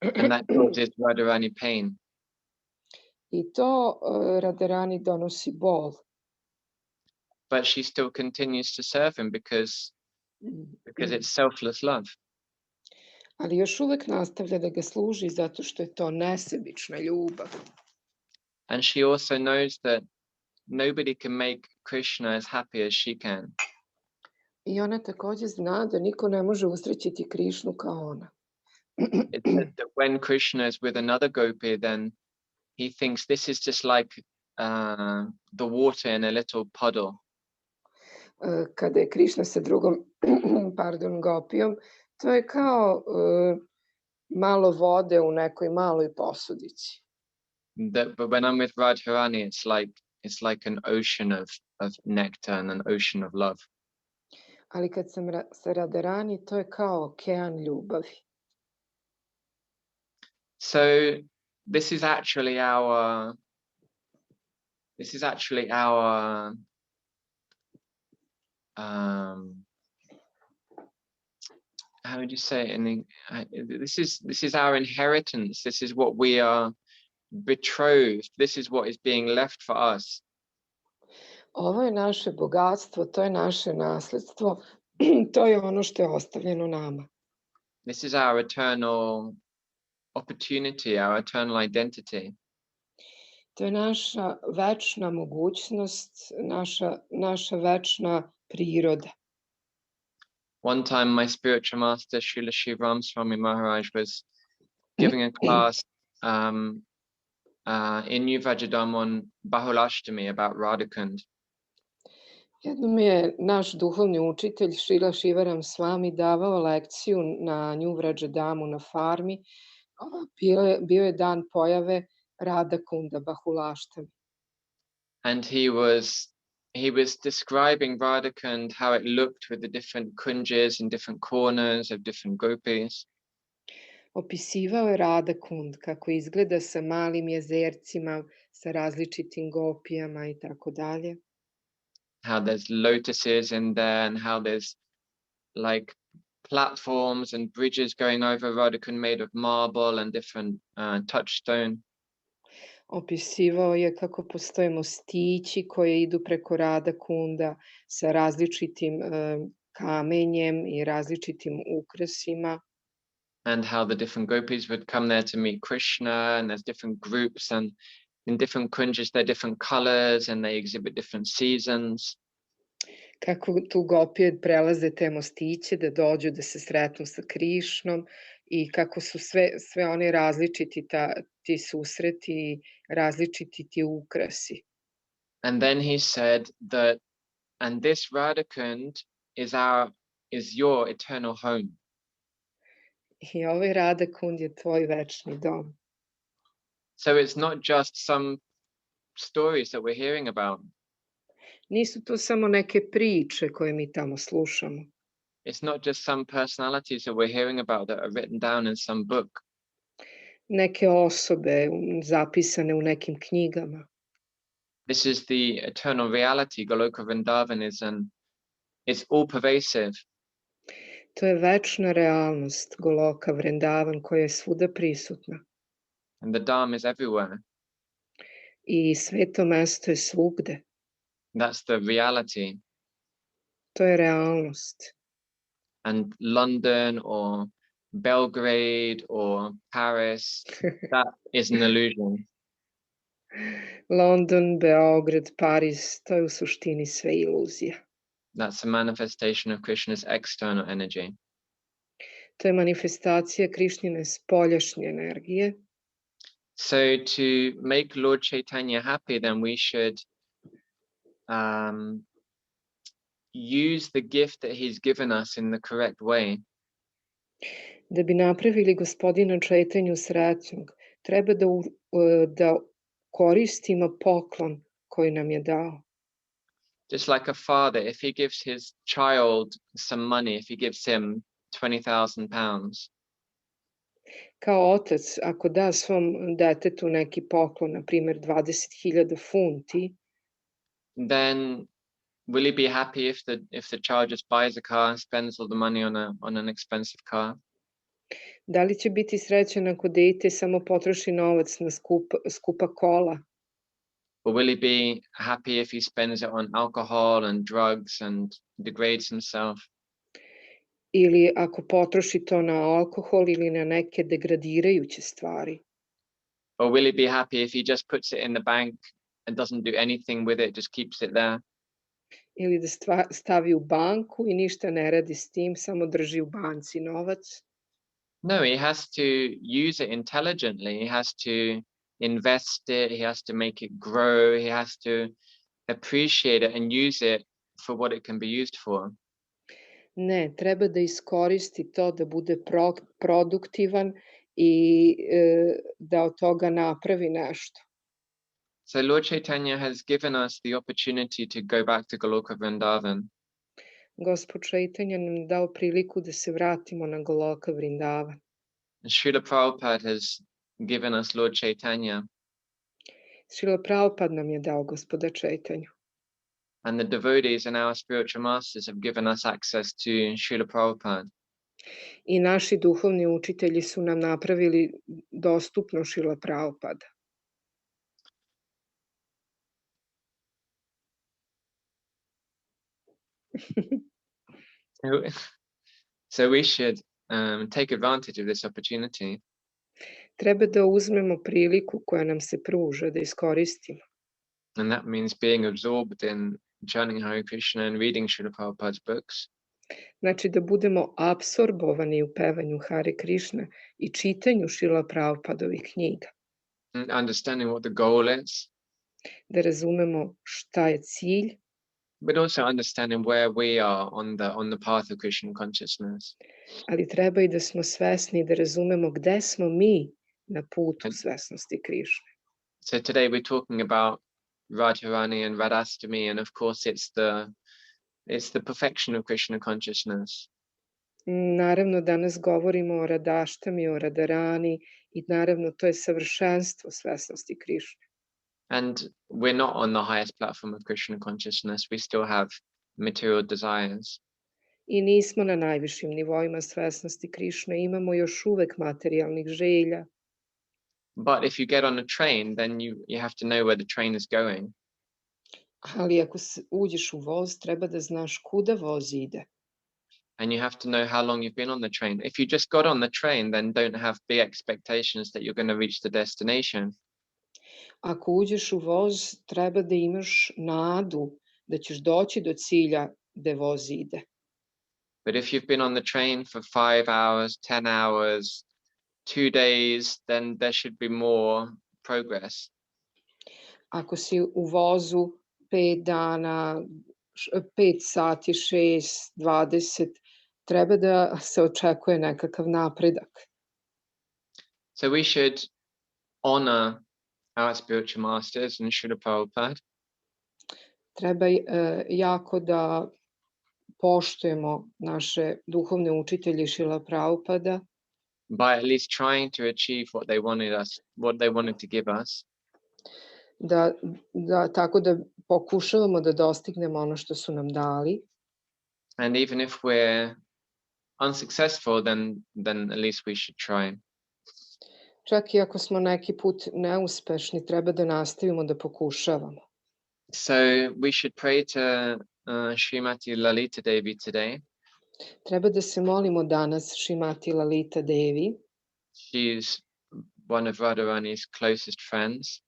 And that causes Radharani pain. I to Radharani donosi bol. But she still continues to serve him because it's selfless love. Ali još uvek nastavlja da ga služi zato što je to nesebična ljubav. And she also knows that nobody can make Krishna as happy as she can. I ona takođe zna da niko ne može usrećiti Krišnu kao ona. It's that when Krishna is with another gopi, then he thinks this is just like the water in a little puddle. Kada je Krišna sa drugom gopijom, to je kao malo vode u nekoj maloj posudici. But when I'm with Radharani, it's like an ocean of nectar and an ocean of love. Ali kad sam sa Radharani, to je kao okean ljubavi. So this is actually our how would you say it this is our inheritance. This is what we are betrothed. This is what is being left for us. Ovo je naše bogatstvo, to je naše nasledstvo, to je ono što je ostavljeno nama. This is our eternal opportunity, our eternal identity. To je naša večna mogućnost, naša večna priroda. One time, my spiritual master, Srila Shiv Ram Swami Maharaj, was giving a class in New Vajradam on Bahulashtami about Radhakund. Jednom je naš duhovni učitelj Srila Šivaram Swami davao lekciju na New Vajradamu na farmi. Bio je dan pojave Radhakunda Bahulaštami. And he was describing Radhakund, how it looked with the different kunjas and different corners of different gopis. Opisivao je Radhakund kako izgleda sa malim jezercima, sa različitim gopijama i tako dalje. How there's lotuses in there and how there's like platforms and bridges going over Radhakund made of marble and different touchstone. Opisivao je kako postoje mostići koji idu preko Radhakunda sa različitim kamenjem i različitim ukrasima. And how the different gopis would come there to meet Krishna, and there's different groups, and in different kunjas they're different colors and they exhibit different seasons. Kako tu gopije prelaze te mostiće da dođu da se sretnu sa Krišnom i kako su sve oni različiti ti susreti i različiti ti ukrasi. And then he said that, and this Radhakund is your eternal home. I ovaj Radhakund je tvoj večni dom. So it's not just some stories that we're hearing about. Nisu to samo neke priče koje mi tamo slušamo. It's not just some personalities that we're hearing about that are written down in some book. Neke osobe zapisane u nekim knjigama. This is the eternal reality. Goloka Vrindavan it's all pervasive. To je večna realnost Goloka Vrindavan koja je svuda prisutna. And the Dham is everywhere. I sveto mesto je svugde. That's the reality. To je realnost. And London or Belgrade or Paris, that is an illusion. London, Beograd, Pariz, to je u suštini sve iluzija. That's a manifestation of Krishna's external energy. To je manifestacija Krišnine spoljašnje energije. So to make Lord Chaitanya happy, then we should use the gift that he's given us in the correct way. Da bi napravili gospodina Čaitanju sretnog, treba da koristimo poklon koji nam je dao. Just like a father, if he gives his child some money, if he gives him 20,000 pounds, Kao otac, ako da svom detetu neki poklon, na primjer 20.000 funti, then will he be happy if the child just buys a car and spends all the money on an expensive car? da li će biti srećan ako dete samo potroši novac na skupa kola? Or will he be happy if he spends it on alcohol and drugs and degrades himself? Ili ako potroši to na alkohol ili na neke degradirajuće stvari? Or will he be happy if he just puts it in the bank and doesn't do anything with it, just keeps it there? Ili da stavi u banku i ništa ne radi s tim, samo drži u banci novac? No, he has to use it intelligently. He has to invest it. He has to make it grow. He has to appreciate it and use it for what it can be used for. Ne, treba da iskoristi to da bude produktivan i da od toga napravi nešto. So Lord Chaitanya has given us the opportunity to go back to Goloka Vrindavan. Gospod Čaitanja nam dao priliku da se vratimo na Goloka Vrindavan. Srila Prabhupada has given us Lord Chaitanya. Srila Prabhupada nam je dao Gospoda Čaitanju. And the devotees and our spiritual masters have given us access to Srila Prabhupada. I naši duhovni učitelji su nam napravili dostupno Srila Prabhupada. So we should take advantage of this opportunity. Treba da uzmemo priliku koja nam se pruža, da iskoristimo. And that means being absorbed in chanting Hare Krishna and reading Srila Prabhupada's books. Znači da budemo apsorbovani u pevanju Hare Krishna i čitanju Šrila Prabhupadovih knjiga. And understanding what the goal is, Da razumemo šta je cilj, but also understanding where we are on the path of Krishna consciousness. ali treba i da smo svesni i da razumemo gde smo mi na putu svesnosti Krišne. So today we're talking about Radharani and Radhastami, and of course it's the perfection of Krishna consciousness. Naravno, danas govorimo o Radaštami, o Radarani i naravno to je savršenstvo svesnosti Krišne. And we're not on the highest platform of Krishna consciousness. We still have material desires. I nismo na najvišim nivoima svesnosti Krišne, imamo još uvek materijalnih želja. But if you get on a train, then you have to know where the train is going. Ali ako uđeš u voz, treba da znaš kuda voz ide. And you have to know how long you've been on the train. If you just got on the train, then don't have big expectations that you're going to reach the destination. Ako uđeš u voz, treba da imaš nadu da ćeš doći do cilja gde voz ide. But if you've been on the train for 5 hours, 10 hours, 2 days, then there should be more progress. Ako si u vozu 5 dana, 5 sati, 6, 20, treba da se očekuje nekakav napredak. So we should honor our spiritual masters and Srila Prabhupada. Treba jako da poštujemo naše duhovne učitelje Šrila Prabhupada, By at least trying to achieve what they wanted to give us. da tako da pokušavamo da dostignemo ono što su nam dali. And even if we're unsuccessful, then at least we should try. Čak i ako smo neki put neuspešni, treba da nastavimo da pokušavamo. So we should pray to Srimati Lalita Devi today. Treba da se molimo danas Šrimati Lalita Devi. She's one of Radharani's closest friends.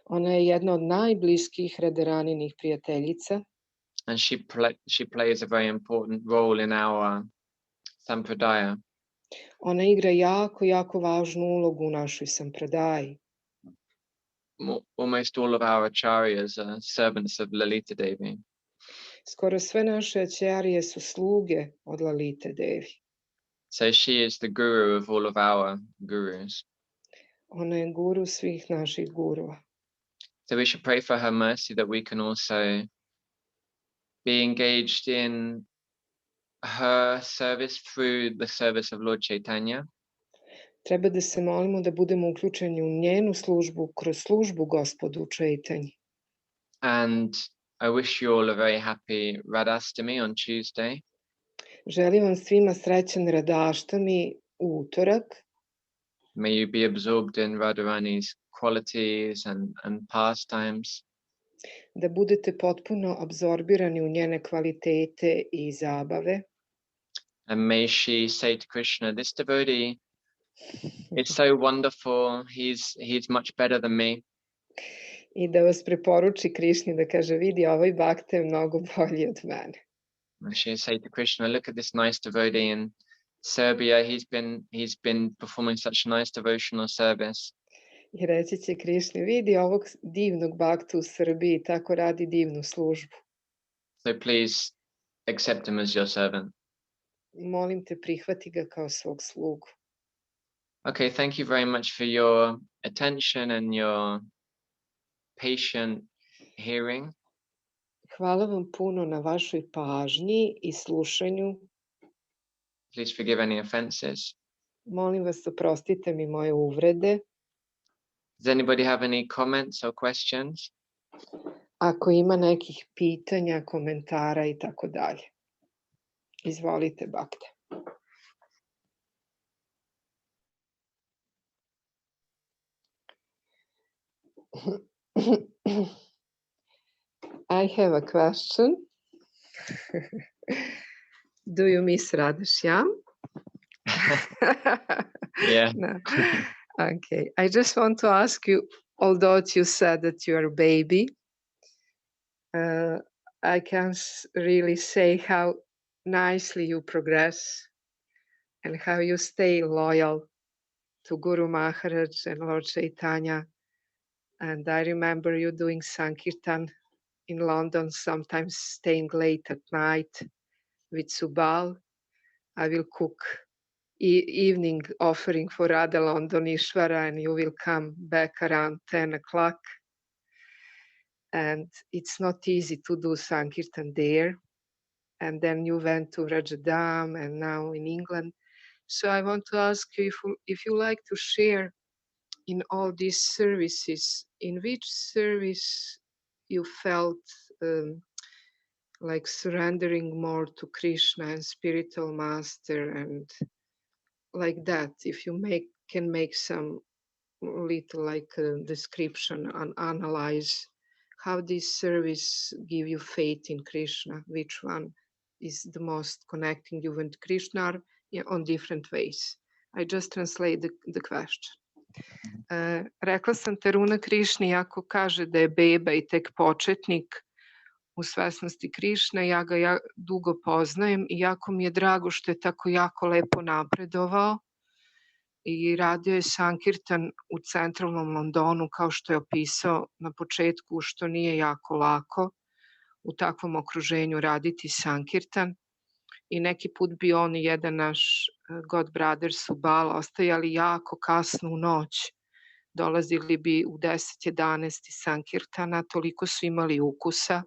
Ona je jedna od najbliskih Radaraninih prijateljica. And she plays a very important role in our sampradaya. Ona igra jako, jako važnu ulogu u našoj sampradaji. Almost all of our acharyas are servants of Lalita Devi. Skoro sve naše ačarije su sluge od Lalite Devi. So she is the guru of all of our gurus. Ona je guru svih naših gurua. So we should pray for her mercy that we can also be engaged in her service through the service of Lord Chaitanya. Treba da se molimo da budemo uključeni u njenu službu kroz službu Gospodu Čaitanji. And I wish you all a very happy Radhastami on Tuesday. Želim vam svima srećan Radaštami u utorak. May you be absorbed in Radharani's qualities and pastimes. Da budete potpuno apsorbirani u njene kvalitete i zabave. And may she say to Krishna, this devotee is so wonderful. He's much better than me. I da vas preporuči Krišni da kaže, vidi, ovaj bhakta je mnogo bolji od mene. And she say to Krishna, look at this nice devotee in Serbia. He's been performing such nice devotional service. I reći će Krišni, vidi ovog divnog bhaktu u Srbiji, tako radi divnu službu. So please accept him as your servant. Molim te, prihvati ga kao svog slugu. Okay, thank you very much for your attention and your patient hearing. Hvala vam puno na vašoj pažnji i slušanju. Please forgive any offenses. Molim vas, oprostite mi moje uvrede. Does anybody have any comments or questions? Ako ima nekih pitanja, komentara i tako dalje. Izvolite, Bakte. I have a question. Do you miss Radhashyam? Yeah. No. Okay. I just want to ask you, although you said that you are a baby, I can really say how nicely you progress and how you stay loyal to Guru Maharaj and Lord Chaitanya. And I remember you doing Sankirtan in London, sometimes staying late at night with Subal. I will cook evening offering for Radha London Ishvara, and you will come back around 10 o'clock. And it's not easy to do Sankirtan there. And then you went to Rajadam and now in England. So I want to ask you if you like to share in all these services, in which service you felt like surrendering more to Krishna and spiritual master, and like that, if you can make some little like description and analyze how this service give you faith in Krishna, which one is the most connecting you with Krishna on different ways. I just translate the question. Rekla sam Taruna Krišni, iako kaže da je beba i tek početnik u svesnosti Krišne, ja ga dugo poznajem i jako mi je drago što je tako jako lepo napredovao i radio je Sankirtan u centralnom Londonu, kao što je opisao na početku, što nije jako lako u takvom okruženju raditi Sankirtan. I neki put bi on i jedan naš God Brother Subal ostajali jako kasno u noć. Dolazili bi u 10-11 Sankirtana, toliko su imali ukusa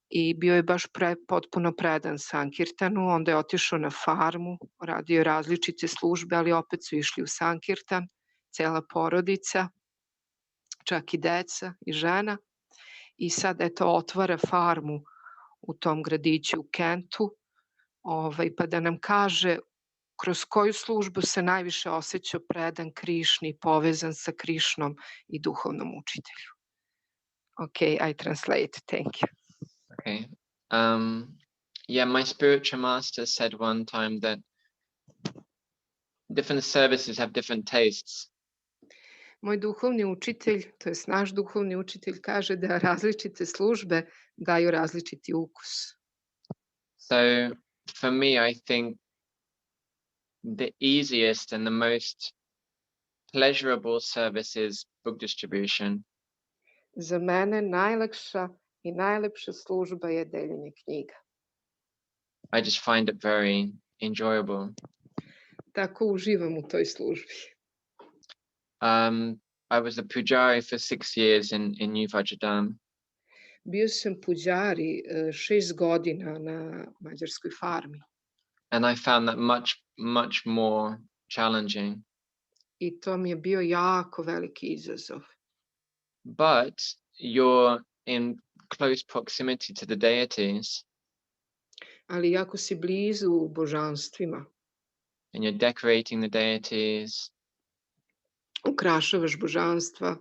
i bio je baš potpuno predan Sankirtanu. Onda je otišao na farmu, radio je različite službe, ali opet su išli u Sankirtan, cela porodica, čak i deca i žena. I sad eto otvara farmu u tom gradiću u Kentu, pa da nam kaže kroz koju službu se najviše osjećao predan Krišni, povezan sa Krišnom i duhovnom učitelju. Okay, I translate. Thank you. Okay. Yeah, my spiritual master said one time that different services have different tastes. Moj duhovni učitelj, to jest naš duhovni učitelj, kaže da različite službe daju različiti ukus. So for me, I think the easiest and the most pleasurable service is book distribution. Za mene najlakša i najlepša služba je deljenje knjiga. I just find it very enjoyable. Tako uživam u toj službi. I was a pujari for 6 years in New Vajradam. Bio sam puđari 6 godina na mađarskoj farmi. And I found that much more challenging. I to mi je bio jako veliki izazov. But you're in close proximity to the deities. Ali jako si blizu božanstvima. And you're decorating the deities. Ukrašavaš božanstva.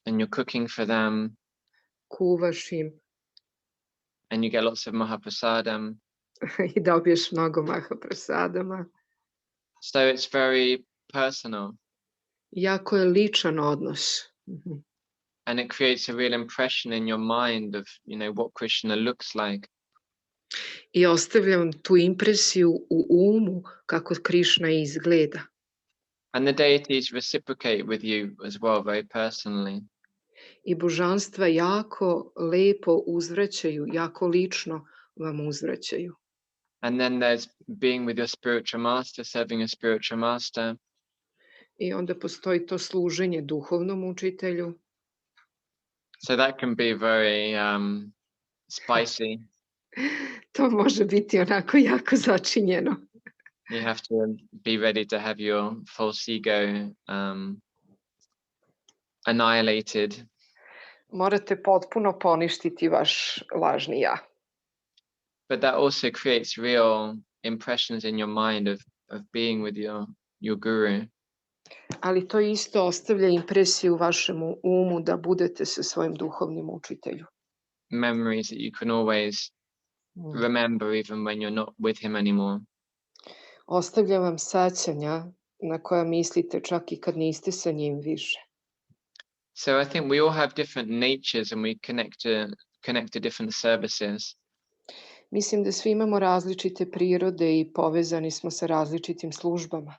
And you're cooking for them. Kuvaš im. And you get lots of mahaprasadam. I dobiješ mnogo mahaprasadama. So it's very personal. Jako je ličan odnos. And it creates a real impression in your mind of, what Krishna looks like. I ostavljam tu impresiju u umu kako Krishna izgleda. And the deities reciprocate with you as well, very personally. I božanstva jako lepo uzvraćaju, jako lično vam uzvraćaju. And then there's being with your spiritual master, serving your spiritual master. I onda postoji to služenje duhovnom učitelju. So that can be very spicy. To može biti onako jako začinjeno. You have to be ready to have your false ego annihilated. Morate potpuno poništiti vaš lažni ja. But that also creates real impressions in your mind of being with your guru. Ali to isto ostavlja impresiju u vašem umu da budete sa svojim duhovnim učitelju. Memories that you can always remember even when you're not with him anymore. Ostavlja vam sećanja na koja mislite čak i kad niste sa njim više. So I think we all have different natures and we connect to different services. Mislim da svi imamo različite prirode i povezani smo sa različitim službama.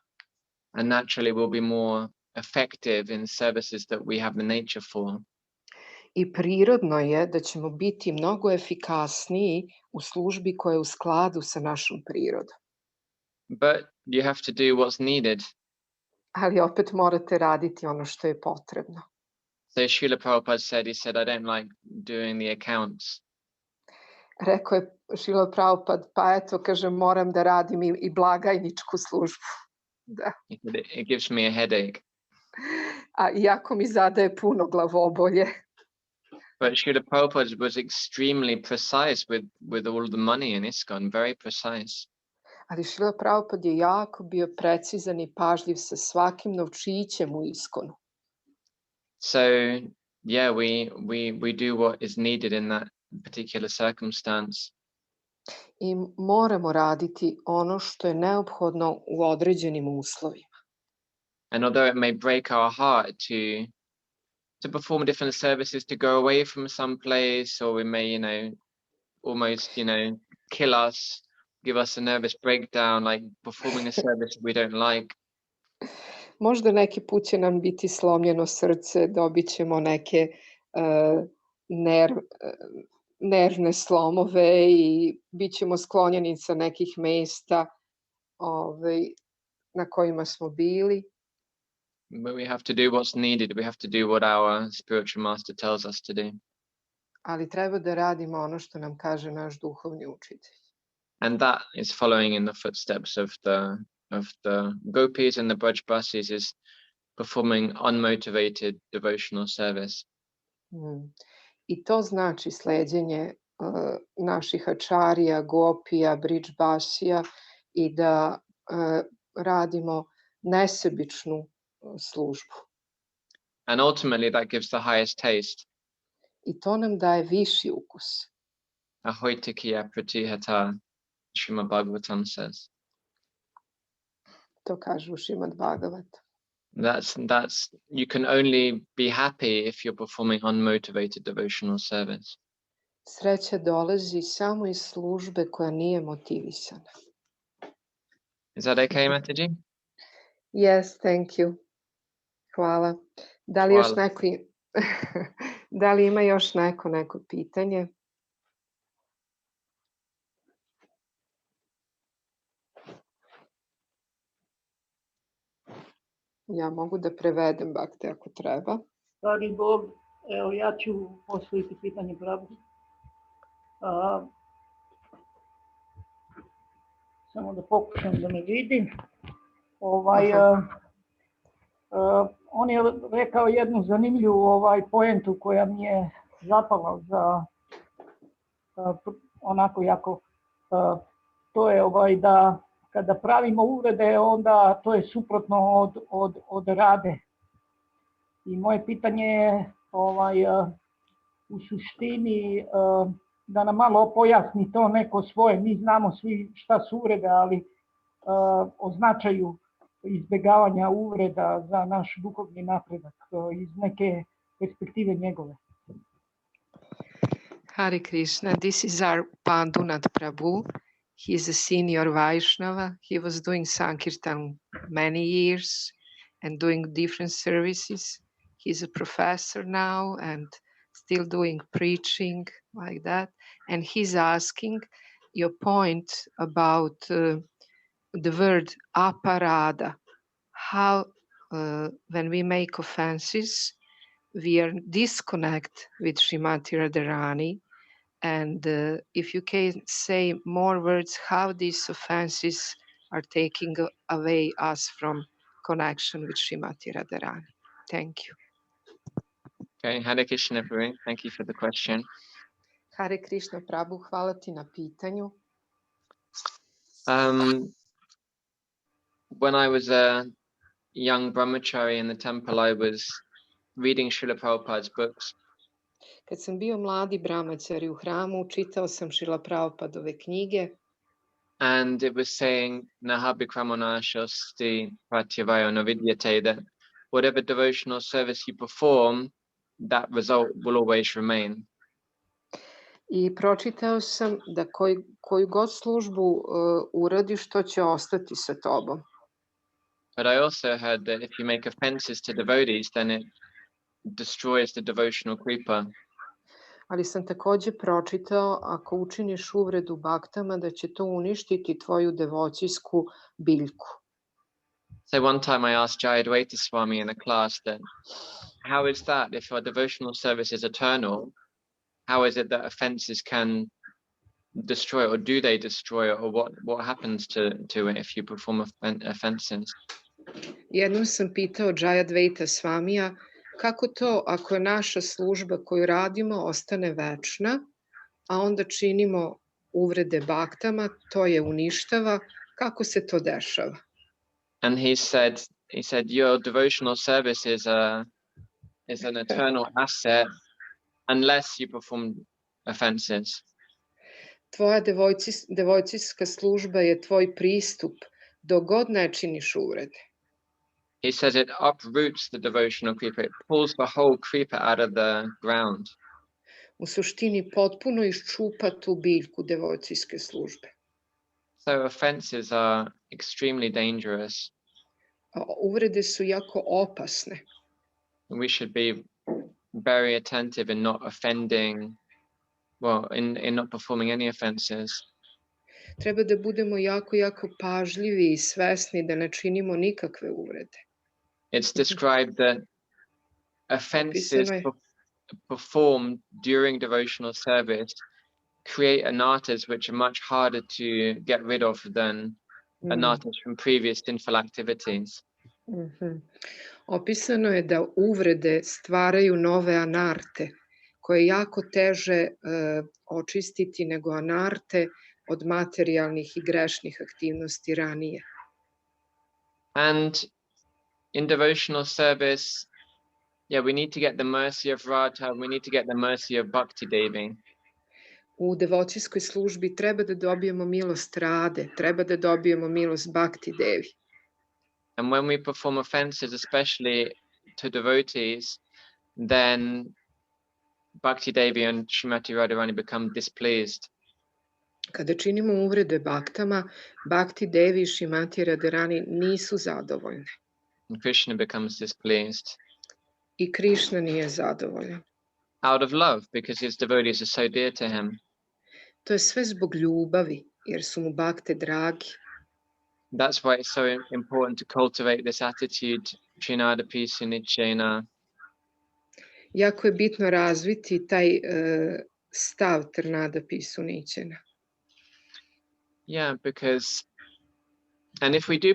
And naturally we'll be more effective in services that we have the nature for. I prirodno je da ćemo biti mnogo efikasniji u službi koja je u skladu sa našom prirodom. But you have to do what's needed. Ali opet morate raditi ono što je potrebno. So Srila Prabhupada said, he said, I don't like doing the accounts. Rekao je Srila Prabhupada, pa eto, kaže, moram da radim i blagajničku službu. Da. He said, it gives me a headache. A iako mi zadaje puno glavobolje. But Srila Prabhupada was extremely precise with all the money in ISKCON, very precise. Ali Srila Prabhupada je jako bio precizan i pažljiv sa svakim novčićem u ISKCONu. So yeah, we do what is needed in that particular circumstance. I moramo raditi ono što je neophodno u određenim uslovima. And although it may break our heart to perform different services, to go away from some place, or we may, almost, kill us, give us a nervous breakdown, like performing a service we don't like. Možda neki put će nam biti slomljeno srce, dobit ćemo neke nervne slomove i bit ćemo sklonjeni sa nekih mesta na kojima smo bili. But we have to do what's needed. We have to do what our spiritual master tells us to do. Ali treba da radimo ono što nam kaže naš duhovni učitelj. And that is following in the footsteps of the gopis and the Brajbasis, is performing unmotivated devotional service. I to znači sleđenje naših ačarija, gopija, Brijbasija i da radimo nesebičnu službu. And ultimately that gives the highest taste. I to nam daje viši ukus. Ahoitikiya pratihata, Srimad Bhagavatam says. To kaže u Srimad Bhagavatam. That's you can only be happy if you're performing unmotivated devotional service. Sreća dolazi samo iz službe koja nije motivisana. Is that okay, Mataji? Yes, thank you. Hvala. Da li još neko da li ima još neko pitanje? Ja mogu da prevedem, Bakte, ako treba. Dragi Bog, evo ja ću postaviti pitanje Prabhu. Samo da pokušam da me vidi. On je rekao jednu zanimljivu poentu koja mi je zapala za onako jako. To je da kada pravimo uvrede, onda to je suprotno od rade. I moje pitanje je u suštini da nam malo pojasni to neko svoje. Mi znamo svi šta su uvrede, ali o značaju izbjegavanja uvreda za naš duhovni napredak iz neke perspektive njegove. Hare Krishna, this is our Pandunath Prabhu. He is a senior Vaishnava. He was doing Sankirtan many years and doing different services. He's a professor now and still doing preaching like that. And he's asking your point about the word aparada. How when we make offenses, we are disconnect with Srimati Radharani. And if you can say more words, how these offenses are taking away us from connection with Srimati Radharani. Thank you. Okay, Hare Krishna, Prabhu. Thank you for the question. Hare Krishna, Prabhu, hvala ti na pitanju. When I was a young brahmachari in the temple, I was reading Srila Prabhupada's books. Kad sam bio mladi brahmachari u hramu, čitao sam Srila Prabhupadove knjige. And it was saying, Nahabhikramana Shasti Pratyavayo Navidyate, that whatever devotional service you perform, that result will always remain. I pročitao sam da koju god službu uradiš, to će ostati sa tobom. But I also heard that if you make offenses to devotees, then it destroys the devotional creeper. Ali sam takođe pročitao, ako učiniš uvredu baktama, da će to uništiti tvoju devocijsku biljku. So one time I asked Jayadvaita Swami in a class that, how is that if our devotional service is eternal, how is it that offenses can destroy, or do they destroy, or what happens to it if you perform offenses? Jednom sam pitao Jayadvaita Swamija, kako to ako je naša služba koju radimo ostane večna, a onda činimo uvrede baktama, to je uništava, kako se to dešava? And he said, your devotional service is an eternal asset unless you perform offenses. Tvoja devojcijska služba je tvoj pristup dok god ne činiš uvrede. He says it uproots the devotional creeper. It pulls the whole creeper out of the ground. U suštini potpuno iščupa tu biljku devojcijske službe. So offenses are extremely dangerous. A uvrede su jako opasne. We should be very attentive in not offending, well, in not performing any offenses. Treba da budemo jako pažljivi i svesni da ne činimo nikakve uvrede. It's described that offenses performed during devotional service create anatas which are much harder to get rid of than anatas from previous sinful activities. Opisano je da uvrede stvaraju nove anarte, koje je jako teže očistiti nego anarte od materijalnih i grešnih aktivnosti ranije. And in devotional service, we need to get the mercy of Radha, we need to get the mercy of Bhakti Devi. U devocijskoj službi treba da dobijemo milost Rade, treba da dobijemo milost Bhakti Devi. And when we perform offenses, especially to devotees, then Bhakti Devi and Srimati Radharani become displeased. Kada činimo uvrede baktama, Bhakti Devi i Srimati Radharani nisu zadovoljne. And Krishna becomes displeased. I Krishna nije zadovoljan. Out of love, because his devotees are so dear to him. To je sve zbog ljubavi, jer su mu bakte dragi. That's why it's so important to cultivate this attitude, Trinadapi Sunichena. Jako je bitno razviti taj stav Trinadapi Sunichena. Yeah, because, and if we do,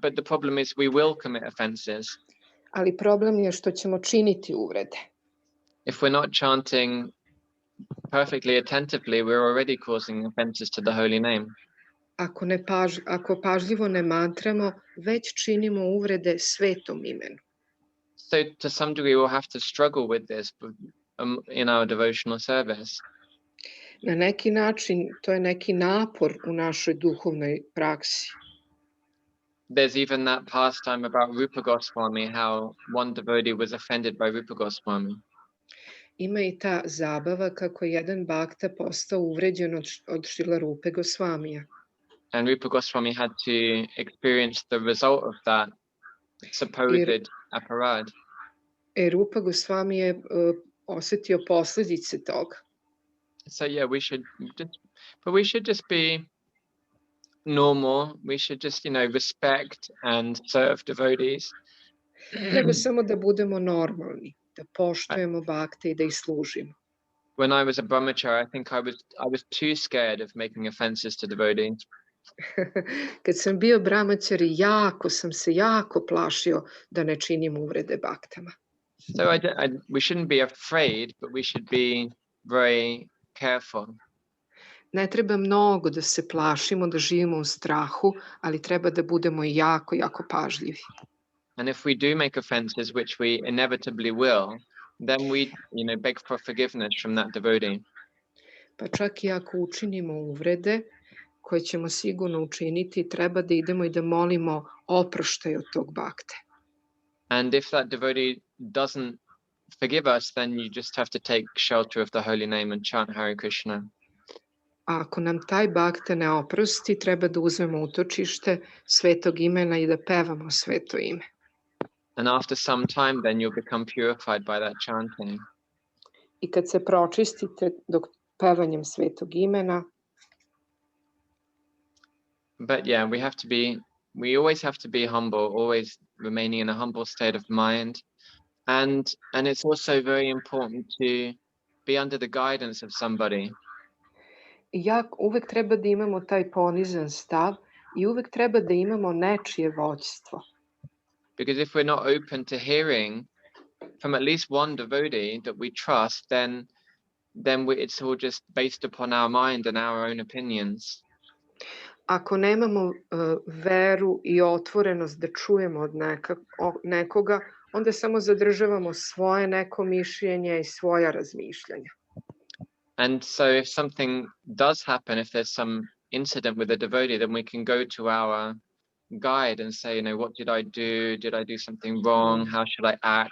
but the problem is we will commit offenses. Ali problem je što ćemo činiti uvrede. If we're not chanting perfectly attentively, we're already causing offenses to the holy name. Ako pažljivo ne mantramo, već činimo uvrede svetom imenu. So to some degree we'll have to struggle with this in our devotional service. Na neki način to je neki napor u našoj duhovnoj praksi. There's even that pastime about Rupa Goswami, how one devotee was offended by Rupa Goswami. Ima i ta zabava kako je jedan bakta postao uvređen od Šrila Rupe Gosvamija. And Rupa Goswami had to experience the result of that supposed aparad. Rupa Goswami je osjetio posljedice toga. So we should just be normal. We should just, respect and serve devotees. Treba samo da budemo normalni, da poštujemo bakte i da ih služimo. When I was a brahmachari, I think I was too scared of making offenses to devotees. Kad sam bio brahmachari, sam se jako plašio da ne činim uvrede baktama. So we shouldn't be afraid, but we should be very careful. Ne treba mnogo da se plašimo, da živimo u strahu, ali treba da budemo jako pažljivi. And if we do make offenses, which we inevitably will, then we, beg for forgiveness from that devotee. Pa čak i ako učinimo uvrede, koje ćemo sigurno učiniti, treba da idemo i da molimo oproštaj od tog bakte. And if that devotee doesn't forgive us, then you just have to take shelter of the holy name and chant Hare Krishna. A ako nam taj bakta ne oprosti, treba da uzmemo utočište svetog imena i da pevamo sveto ime. And after some time, then you'll become purified by that chanting. I kad se pročistite dok pevanjem svetog imena, But yeah, we always have to be humble, always remaining in a humble state of mind. And it's also very important to be under the guidance of somebody. uvek treba da imamo taj ponizan stav i uvek treba da imamo nečije vođstvo. Because if we're not open to hearing from at least one devotee that we trust, then it's all just based upon our mind and our own opinions. Ako nemamo veru i otvorenost da čujemo od nekoga, onda samo zadržavamo svoje neko mišljenje i svoja razmišljanja. And so if something does happen, if there's some incident with a devotee, then we can go to our guide and say, what did I do? Did I do something wrong? How should I act?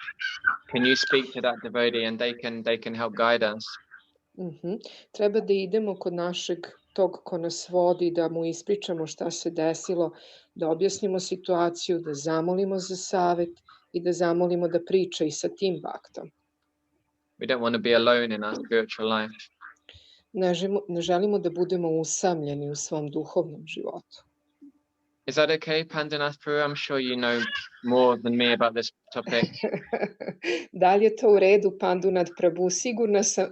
Can you speak to that devotee? And they can help guide us. Treba da idemo kod našeg tog ko nas vodi, da mu ispričamo šta se desilo, da objasnimo situaciju, da zamolimo za savet i da zamolimo da priča i sa tim baktom. We don't want to be alone in our spiritual life. Ne želimo da budemo usamljeni u svom duhovnom životu. Is that okay, Pandanath Prabhu? I'm sure you know more than me about this topic. Da li je to u redu, Pandanath Prabhu?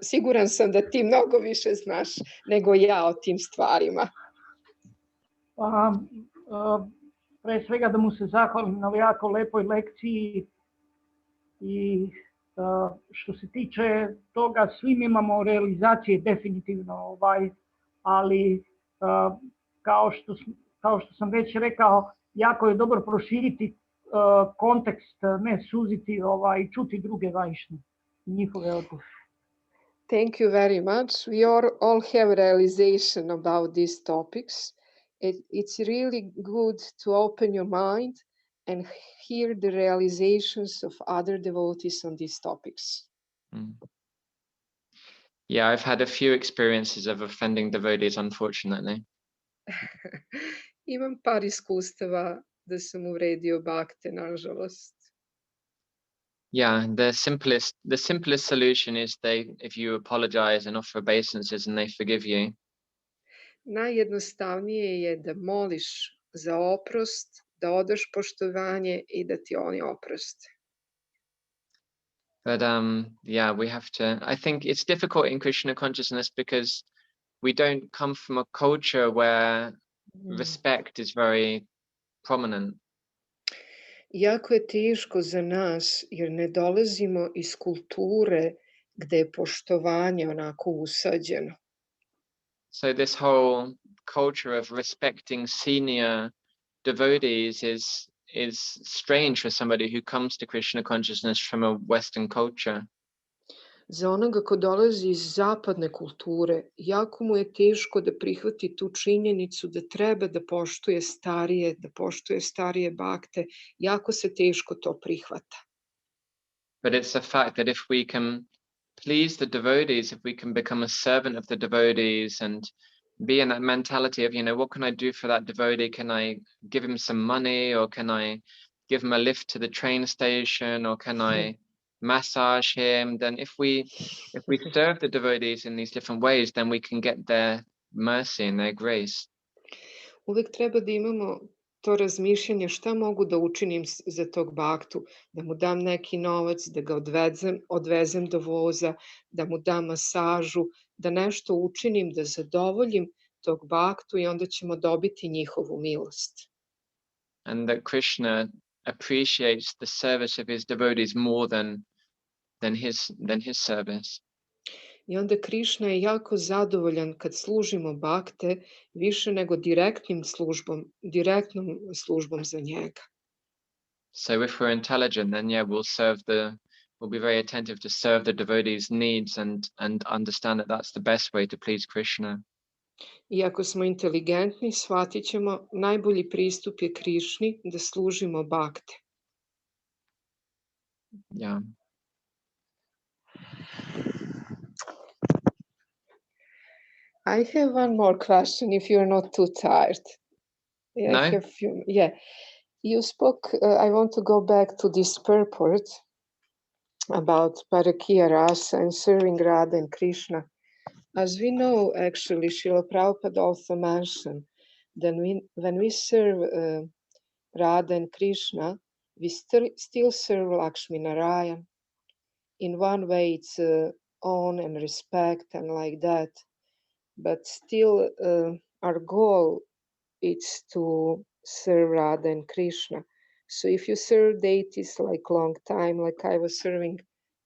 Siguran sam da ti mnogo više znaš nego ja o tim stvarima. Pre svega da mu se zahvalim na jako lepoj lekciji i što se tiče toga, svim imamo realizacije definitivno, ali kao što sam već rekao, jako je dobro proširiti kontekst, ne suziti i čuti druge vajšne i njihove odgovore. Thank you very much. We all have realization about these topics. It's really good to open your mind and hear the realizations of other devotees on these topics. Yeah, I've had a few experiences of offending devotees, unfortunately. Imam par iskustava da sam uvredio bakte, nažalost. Yeah, the simplest solution is if you apologize and offer obeisances and they forgive you. Najjednostavnije je da moliš za oprost, da odaš poštovanje i da ti oni oproste. But yeah, we have to. I think it's difficult in Krishna consciousness because we don't come from a culture where respect is very prominent. Jako je teško za nas jer ne dolazimo iz kulture gde je poštovanje onako usađeno. So this whole culture of respecting senior devotees is strange for somebody who comes to Krishna consciousness from a Western culture. Za onoga ko dolazi iz zapadne kulture, jako mu je teško da prihvati tu činjenicu da treba da poštuje starije bakte, jako se teško to prihvata. But it's a fact that if we can please the devotees, if we can become a servant of the devotees and be in that mentality of, what can I do for that devotee? Can I give him some money, or can I give him a lift to the train station, or can I massage him? Then if we serve the devotees in these different ways, then we can get their mercy and their grace. Uvek treba da imamo to razmišljanje šta mogu da učinim za tog baktu, da mu dam neki novac, da ga odvezem do voza, da mu dam masažu, da nešto učinim, da zadovoljim tog baktu i onda ćemo dobiti njihovu milost. And that Krishna appreciates the service of his devotees more than his service. I onda Krishna je jako zadovoljan kad služimo bakte više nego direktnom službom za njega. So if we're intelligent, then yeah, we'll be very attentive to serve the devotees' needs and understand that that's the best way to please Krishna. I ako smo inteligentni, shvatit ćemo najbolji pristup je Krišni da služimo bakte. Yeah. I have one more question if you're not too tired. Yeah, No? I have few, yeah. You spoke, I want to go back to this purport about Parakya Rasa and serving Radha and Krishna. As we know, actually, Srila Prabhupada also mentioned that when we serve Radha and Krishna, we still serve Lakshmi Narayan. In one way, it's own and respect and like that. But still, our goal is to serve Radha and Krishna. So if you serve deities like long time, like I was serving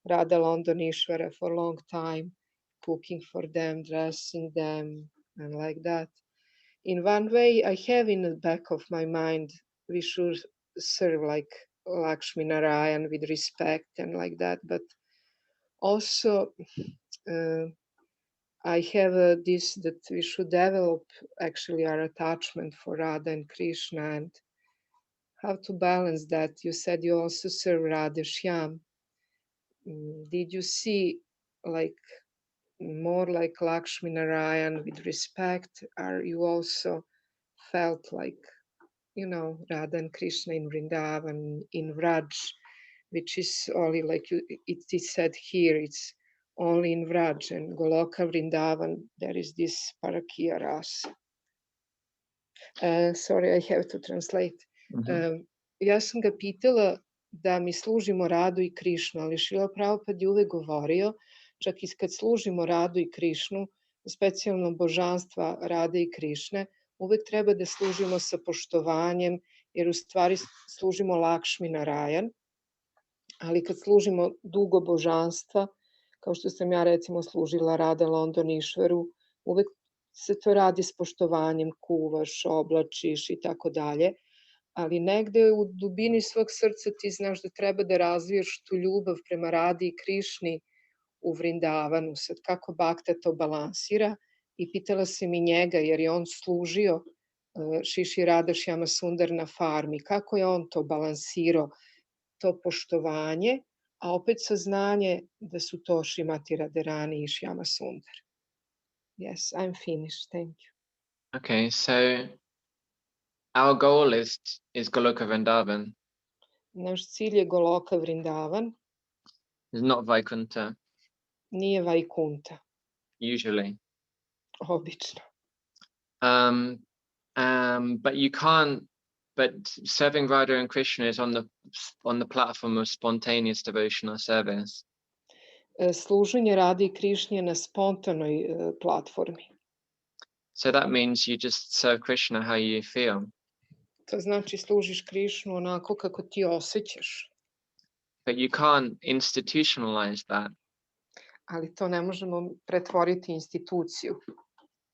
Radha Londonishwara for a long time, cooking for them, dressing them, and like that. In one way, I have in the back of my mind, we should serve like Lakshmi Narayan with respect and like that. But also, I have this that we should develop actually our attachment for Radha and Krishna and how to balance that. You said you also serve Radha Shyam. Did you see like more like Lakshmi Narayan with respect? Or you also felt like, you know, Radha and Krishna in Vrindavan, in Vraj, which is only like it is said here, it's only in Vraj and Goloka Vrindavan, there is this Parakya Rasa. Sorry, I have to translate. Ja sam ga pitala da mi služimo Radu i Krišnu, ali Šrila Prabhupada je uvek govorio, čak i kad služimo Radu i Krišnu, specijalno božanstva Rade i Krišne, uvek treba da služimo sa poštovanjem, jer u stvari služimo Lakšmi Narayan, ali kad služimo dugo božanstva, kao što sam ja recimo služila Rada Londonishwaru, uvek se to radi s poštovanjem, kuvaš, oblačiš i tako dalje, ali negde u dubini svog srca ti znaš da treba da razviješ tu ljubav prema Radi i Krišni u Vrindavanu. Sad kako Bhakta to balansira i pitala sam i njega jer je on služio Šiši Radha Šjama Sundar na farmi. Kako je on to balansirao, to poštovanje, a opet saznanje da su to Šrimati Radharani i Šjama Sundar. Yes, I'm finished. Thank you. Okay, so our goal is Goloka Vrindavan. Naš cilj je Goloka Vrindavan, It's not Vaikuntha, nije Vaikunta, usually. obično. But you can't. But serving Radha and Krishna is on the platform of spontaneous devotional service. Služenje Radi i Krišnje je na spontanoj platformi. So that means you just serve Krishna how you feel. To znači služiš Krišnu onako kako ti osjećaš. But you can't institutionalize that. Ali to ne možemo pretvoriti instituciju.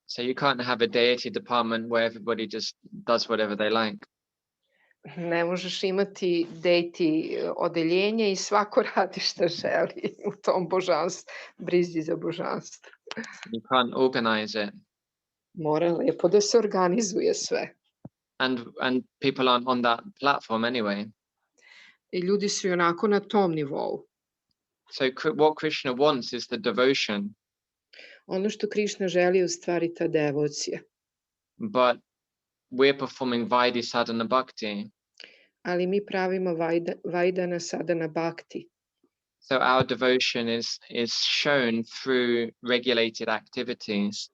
So you can't have a deity department where everybody just does whatever they like. Ne možeš imati deity odeljenje i svako radi šta želi u tom božanstvu, brizi za božanstvo. You can't organize it. Mora lepo da se organizuje sve. And people aren't on that platform anyway. I ljudi su onako na tom nivou. So what Krishna wants is the devotion. Ono što Krišna želi je u stvari ta devocija. But we're performing Vaidhi Sadhana Bhakti. Ali mi pravimo Vaidana Sadhana Bhakti. So our devotion is shown through regulated activities.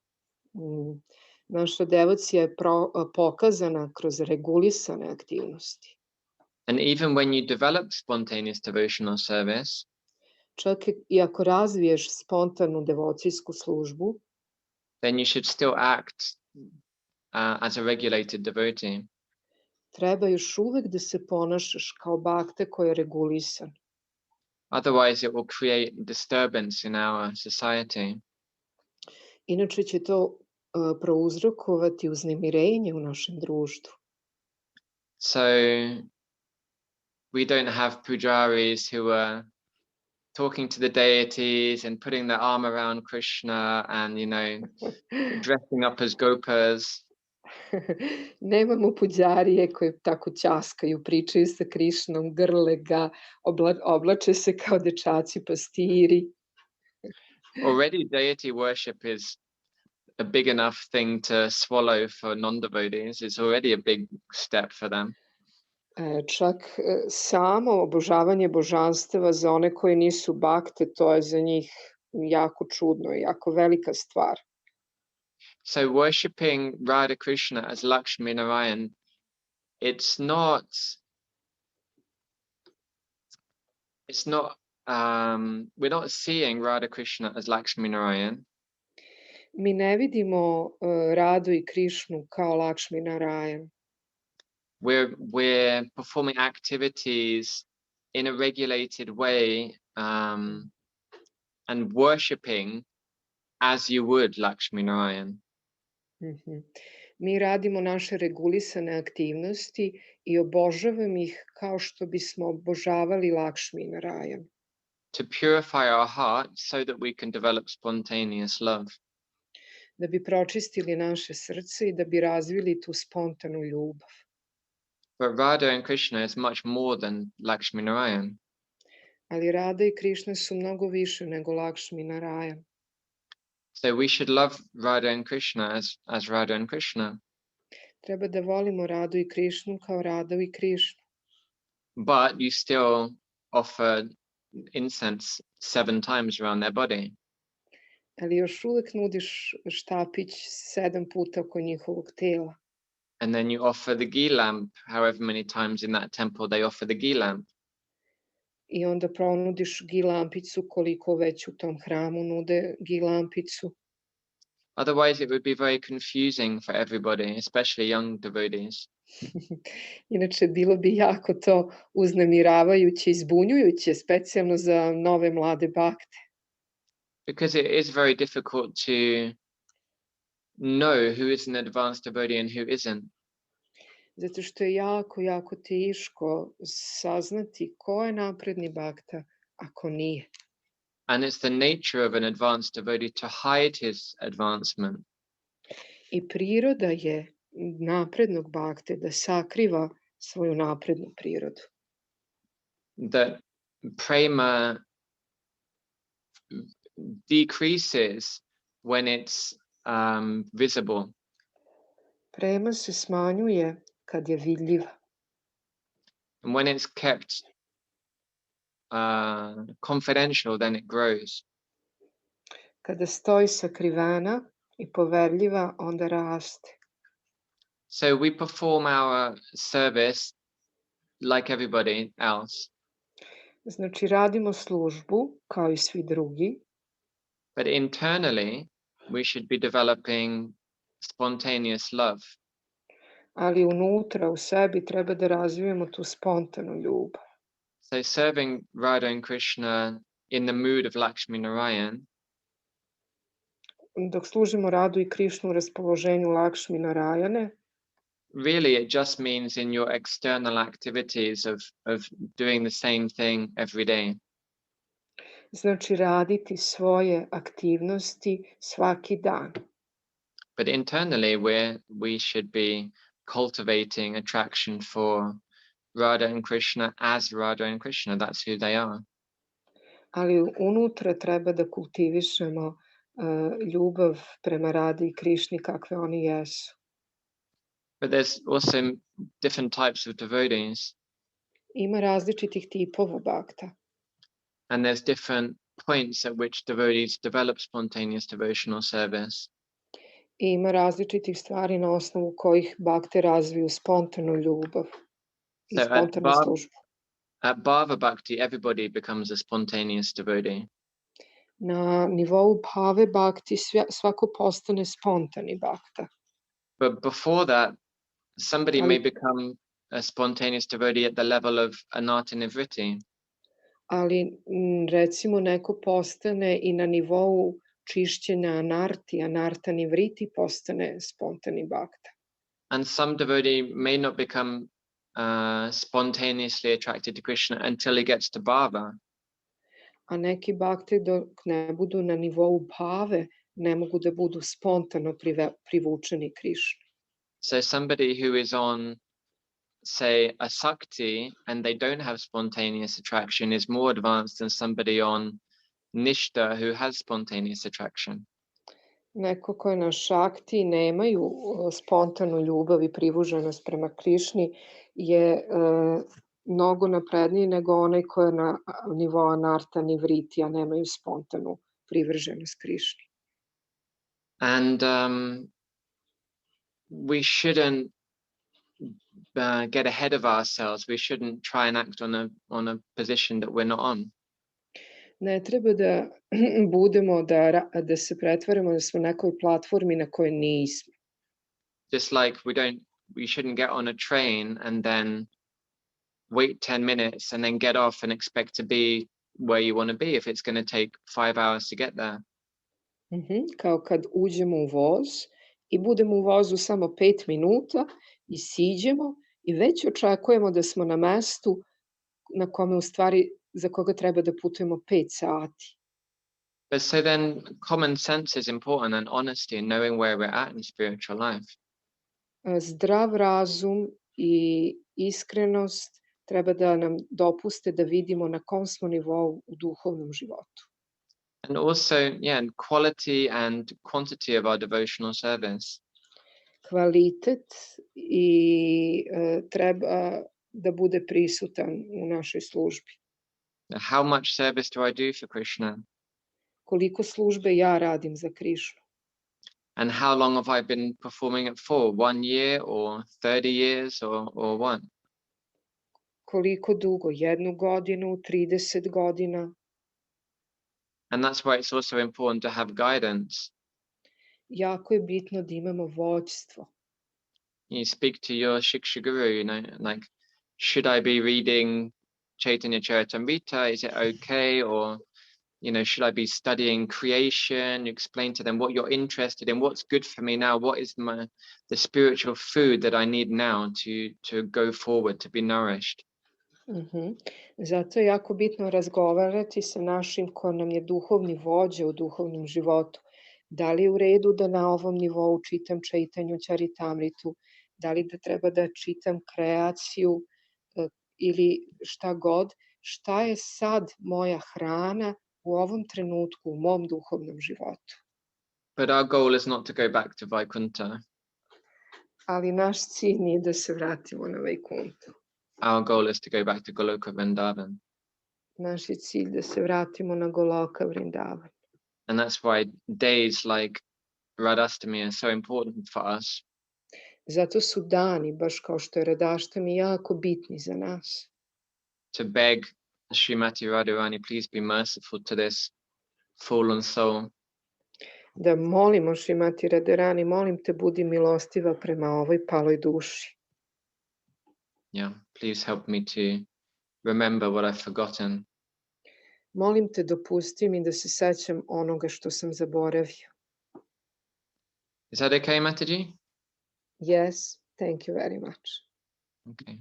Naša devocija je pokazana kroz regulisane aktivnosti. And even when you develop spontaneous devotional service, čak i ako razviješ spontanu devocijsku službu, then you should still act as a regulated devotee. Treba još uvek da se ponašaš kao bhakta koji je regulisan. Otherwise it will create disturbance in our society. Inače će to prouzrokovati uznemirenje u našem društvu. So we don't have pujaris who are talking to the deities and putting their arm around Krishna and, you know, dressing up as gopas. Nemamo puđarije koji tako ćaskaju, pričaju sa Krišnom, grle ga, oblače se kao dečaci pastiri. Already deity worship is a big enough thing to swallow for non-devotees. It's already a big step for them. Čak samo obožavanje božanstava za one koji nisu bakte, to je za njih jako čudno i jako velika stvar. So worshipping Radha Krishna as Lakshmi Narayan, it's not we're not seeing Radha Krishna as Lakshmi Narayan. Mi ne vidimo Radu i Krišnu kao Lakšmi Narayan. We're performing activities in a regulated way, and worshipping as you would Lakshmi Narayan. Mi radimo naše regulisane aktivnosti i obožavam ih kao što bismo obožavali Lakšmi Narayan. To purify our heart so that we can develop spontaneous love. Da bi pročistili naše srce i da bi razvili tu spontanu ljubav. But Radha and Krishna is much more than Lakshmi Narayan. Ali Rada i Krišna su mnogo više nego Lakšmi Narayan. So we should love Radha and Krishna as Radha and Krishna. Treba da volimo Radu i Krišnu kao Radu i Krišnu. But you still offer incense 7 times around their body. Ali još uvek nudiš štapić 7 puta oko njihovog tela. And then you offer the ghee lamp, however many times in that temple they offer the ghee lamp. I onda ponudiš ghee lampicu koliko već u tom hramu nude ghee lampicu. Otherwise it would be very confusing for everybody, especially young devotees. Inače, bilo bi jako to uznemiravajuće i zbunjujuće, specijalno za nove mlade bakte. Because it is very difficult to know who is an advanced devotee and who isn't. Zato što je jako, jako teško saznati ko je napredni bakta, a ko nije. And it's the nature of an advanced devotee to hide his advancement. I priroda je naprednog bakte da sakriva svoju naprednu prirodu. That prema decreases when it's visible. Prema se smanjuje kad je vidljiva. And when it's kept confidential, then it grows. Kada stoji sakrivena i poverljiva, onda raste. So we perform our service like everybody else. Znači, radimo službu kao i svi drugi. But internally, we should be developing spontaneous love. Ali unutra u sebi treba da razvijemo tu spontanu ljubav. So serving Radha and Krishna in the mood of Lakshmi Narayan, Dok služimo Radu i Krišnu u raspoloženju Lakšmi Narayane, really it just means in your external activities of doing the same thing every day. znači raditi svoje aktivnosti svaki dan. But internally, we should be cultivating attraction for Radha and Krishna as Radha and Krishna. That's who they are. Ali unutra treba da kultivišemo ljubav prema Radi i Krišni kakve oni jesu. But there's also different types of devotees. Ima različitih tipova bakta. And there's different points at which devotees develop spontaneous devotional service. I ima različitih stvari na osnovu kojih bakte razviju spontanu ljubav i So spontanu službu. At Bhava Bhakti, everybody becomes a spontaneous devotee. Na nivou Bhave Bhakti svako postane spontani bakta. But before that, somebody may Ali- become a spontaneous devotee at the level of Anata Nivriti. Ali recimo neko postane i na nivou čišćenja anarti, anarta nivriti postane spontani bakta. And some devotee may not become spontaneously attracted to Krishna until he gets to Bhava. A neki bakte dok ne budu na nivou Bhave ne mogu da budu spontano privučeni Krišni. So somebody who is on, say, a Sakti and they don't have spontaneous attraction is more advanced than somebody on Nishta who has spontaneous attraction. Neko ko je na šakti nemaju spontanu ljubav i privuženost prema Krišni je mnogo napredniji nego onaj ko je na nivou anarta nivriti, a nemaju spontanu privrženost Krišni. And we shouldn't get ahead of ourselves. We shouldn't try and act on a position that we're not on. Ne treba da budemo, da se pretvaramo da smo na nekoj platformi na kojoj nismo. Just like we shouldn't get on a train and then wait 10 minutes and then get off and expect to be where you want to be if it's going to take 5 hours to get there. Kao kad uđemo u voz i budemo u vozu samo 5 minuta i siđemo i već očekujemo da smo na mestu na kome u stvari za koga treba da putujemo 5 sati. But so then common sense is important, and honesty, and knowing where we're at in spiritual life. Zdrav razum i iskrenost treba da nam dopuste da vidimo na kom smo nivou u duhovnom životu. And also, and quality and quantity of our devotional service. Kvalitet i treba da bude prisutan u našoj službi. How much service do I do for Krishna? Koliko službe ja radim za Krišnu? And how long have I been performing it for? 1 year or 30 years or what? Koliko dugo? 1 godinu, 30 godina? And that's why it's also important to have guidance. Jako je bitno da imamo vođstvo. You speak to your Shiksha Guru, like, should I be reading Chaitanya Charitamrita? Is it okay? Or, should I be studying creation? You explain to them what you're interested in, what's good for me now, what is the spiritual food that I need now to go forward, to be nourished. Zato je jako bitno razgovarati sa našim ko nam je duhovni vođa u duhovnom životu. Da li je u redu da na ovom nivou čitam Čaitanju Čaritamritu, da li da treba da čitam kreaciju ili šta god, šta je sad moja hrana u ovom trenutku u mom duhovnom životu. But our goal is not to go back to Vaikuntha. Ali naš cilj nije da se vratimo na Vaikuntu. Our goal is to go back to Goloka Vrindavan. Naš je cilj da se vratimo na Goloka Vrindavan. And that's why days like Radhastami are so important for us. Zato su dani, baš kao što je Radhaštami, jako bitni za nas. To beg Srimati Radharani, please be merciful to this fallen soul. Da molimo Srimati Radharani, molim te, budi milostiva prema ovoj paloj duši. Yeah, please help me to remember what I've forgotten. Molim te, dopusti mi da se sećam onoga što sam zaboravio. Is that okay, Mataji? Yes, thank you very much. Okay.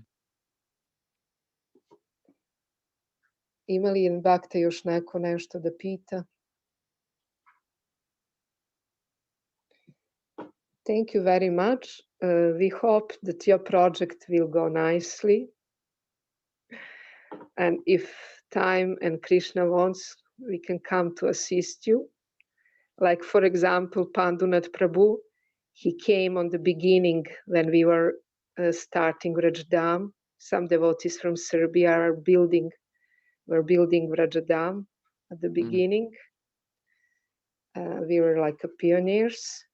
Ima li Bhakta još neko nešto da pita? Thank you very much. We hope that your project will go nicely. And if time and Krishna wants, we can come to assist you. Like, for example, Pandunath Prabhu, he came on the beginning when we were starting Rajdam. Some devotees from Serbia were building Rajdam at the beginning. We were like pioneers.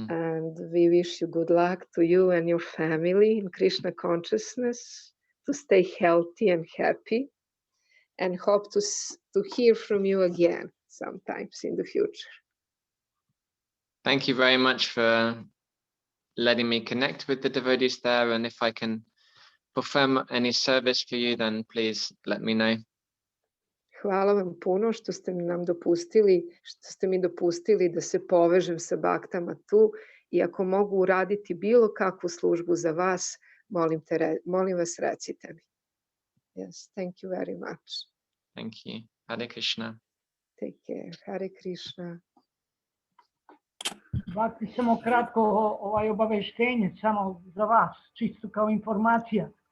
And we wish you good luck to you and your family in Krishna consciousness, to stay healthy and happy, and hope to hear from you again sometimes in the future. Thank you very much for letting me connect with the devotees there. And if I can perform any service for you, then please let me know. Hvala vam puno što ste mi dopustili da se povežem sa baktama tu, i ako mogu uraditi bilo kakvu službu za vas, molim vas, recite mi. Yes, thank you very much. Thank you. Hare Krishna. Take care. Hare Krishna. Bhakti, samo kratko obaveštenje, samo za vas, čisto kao informacija.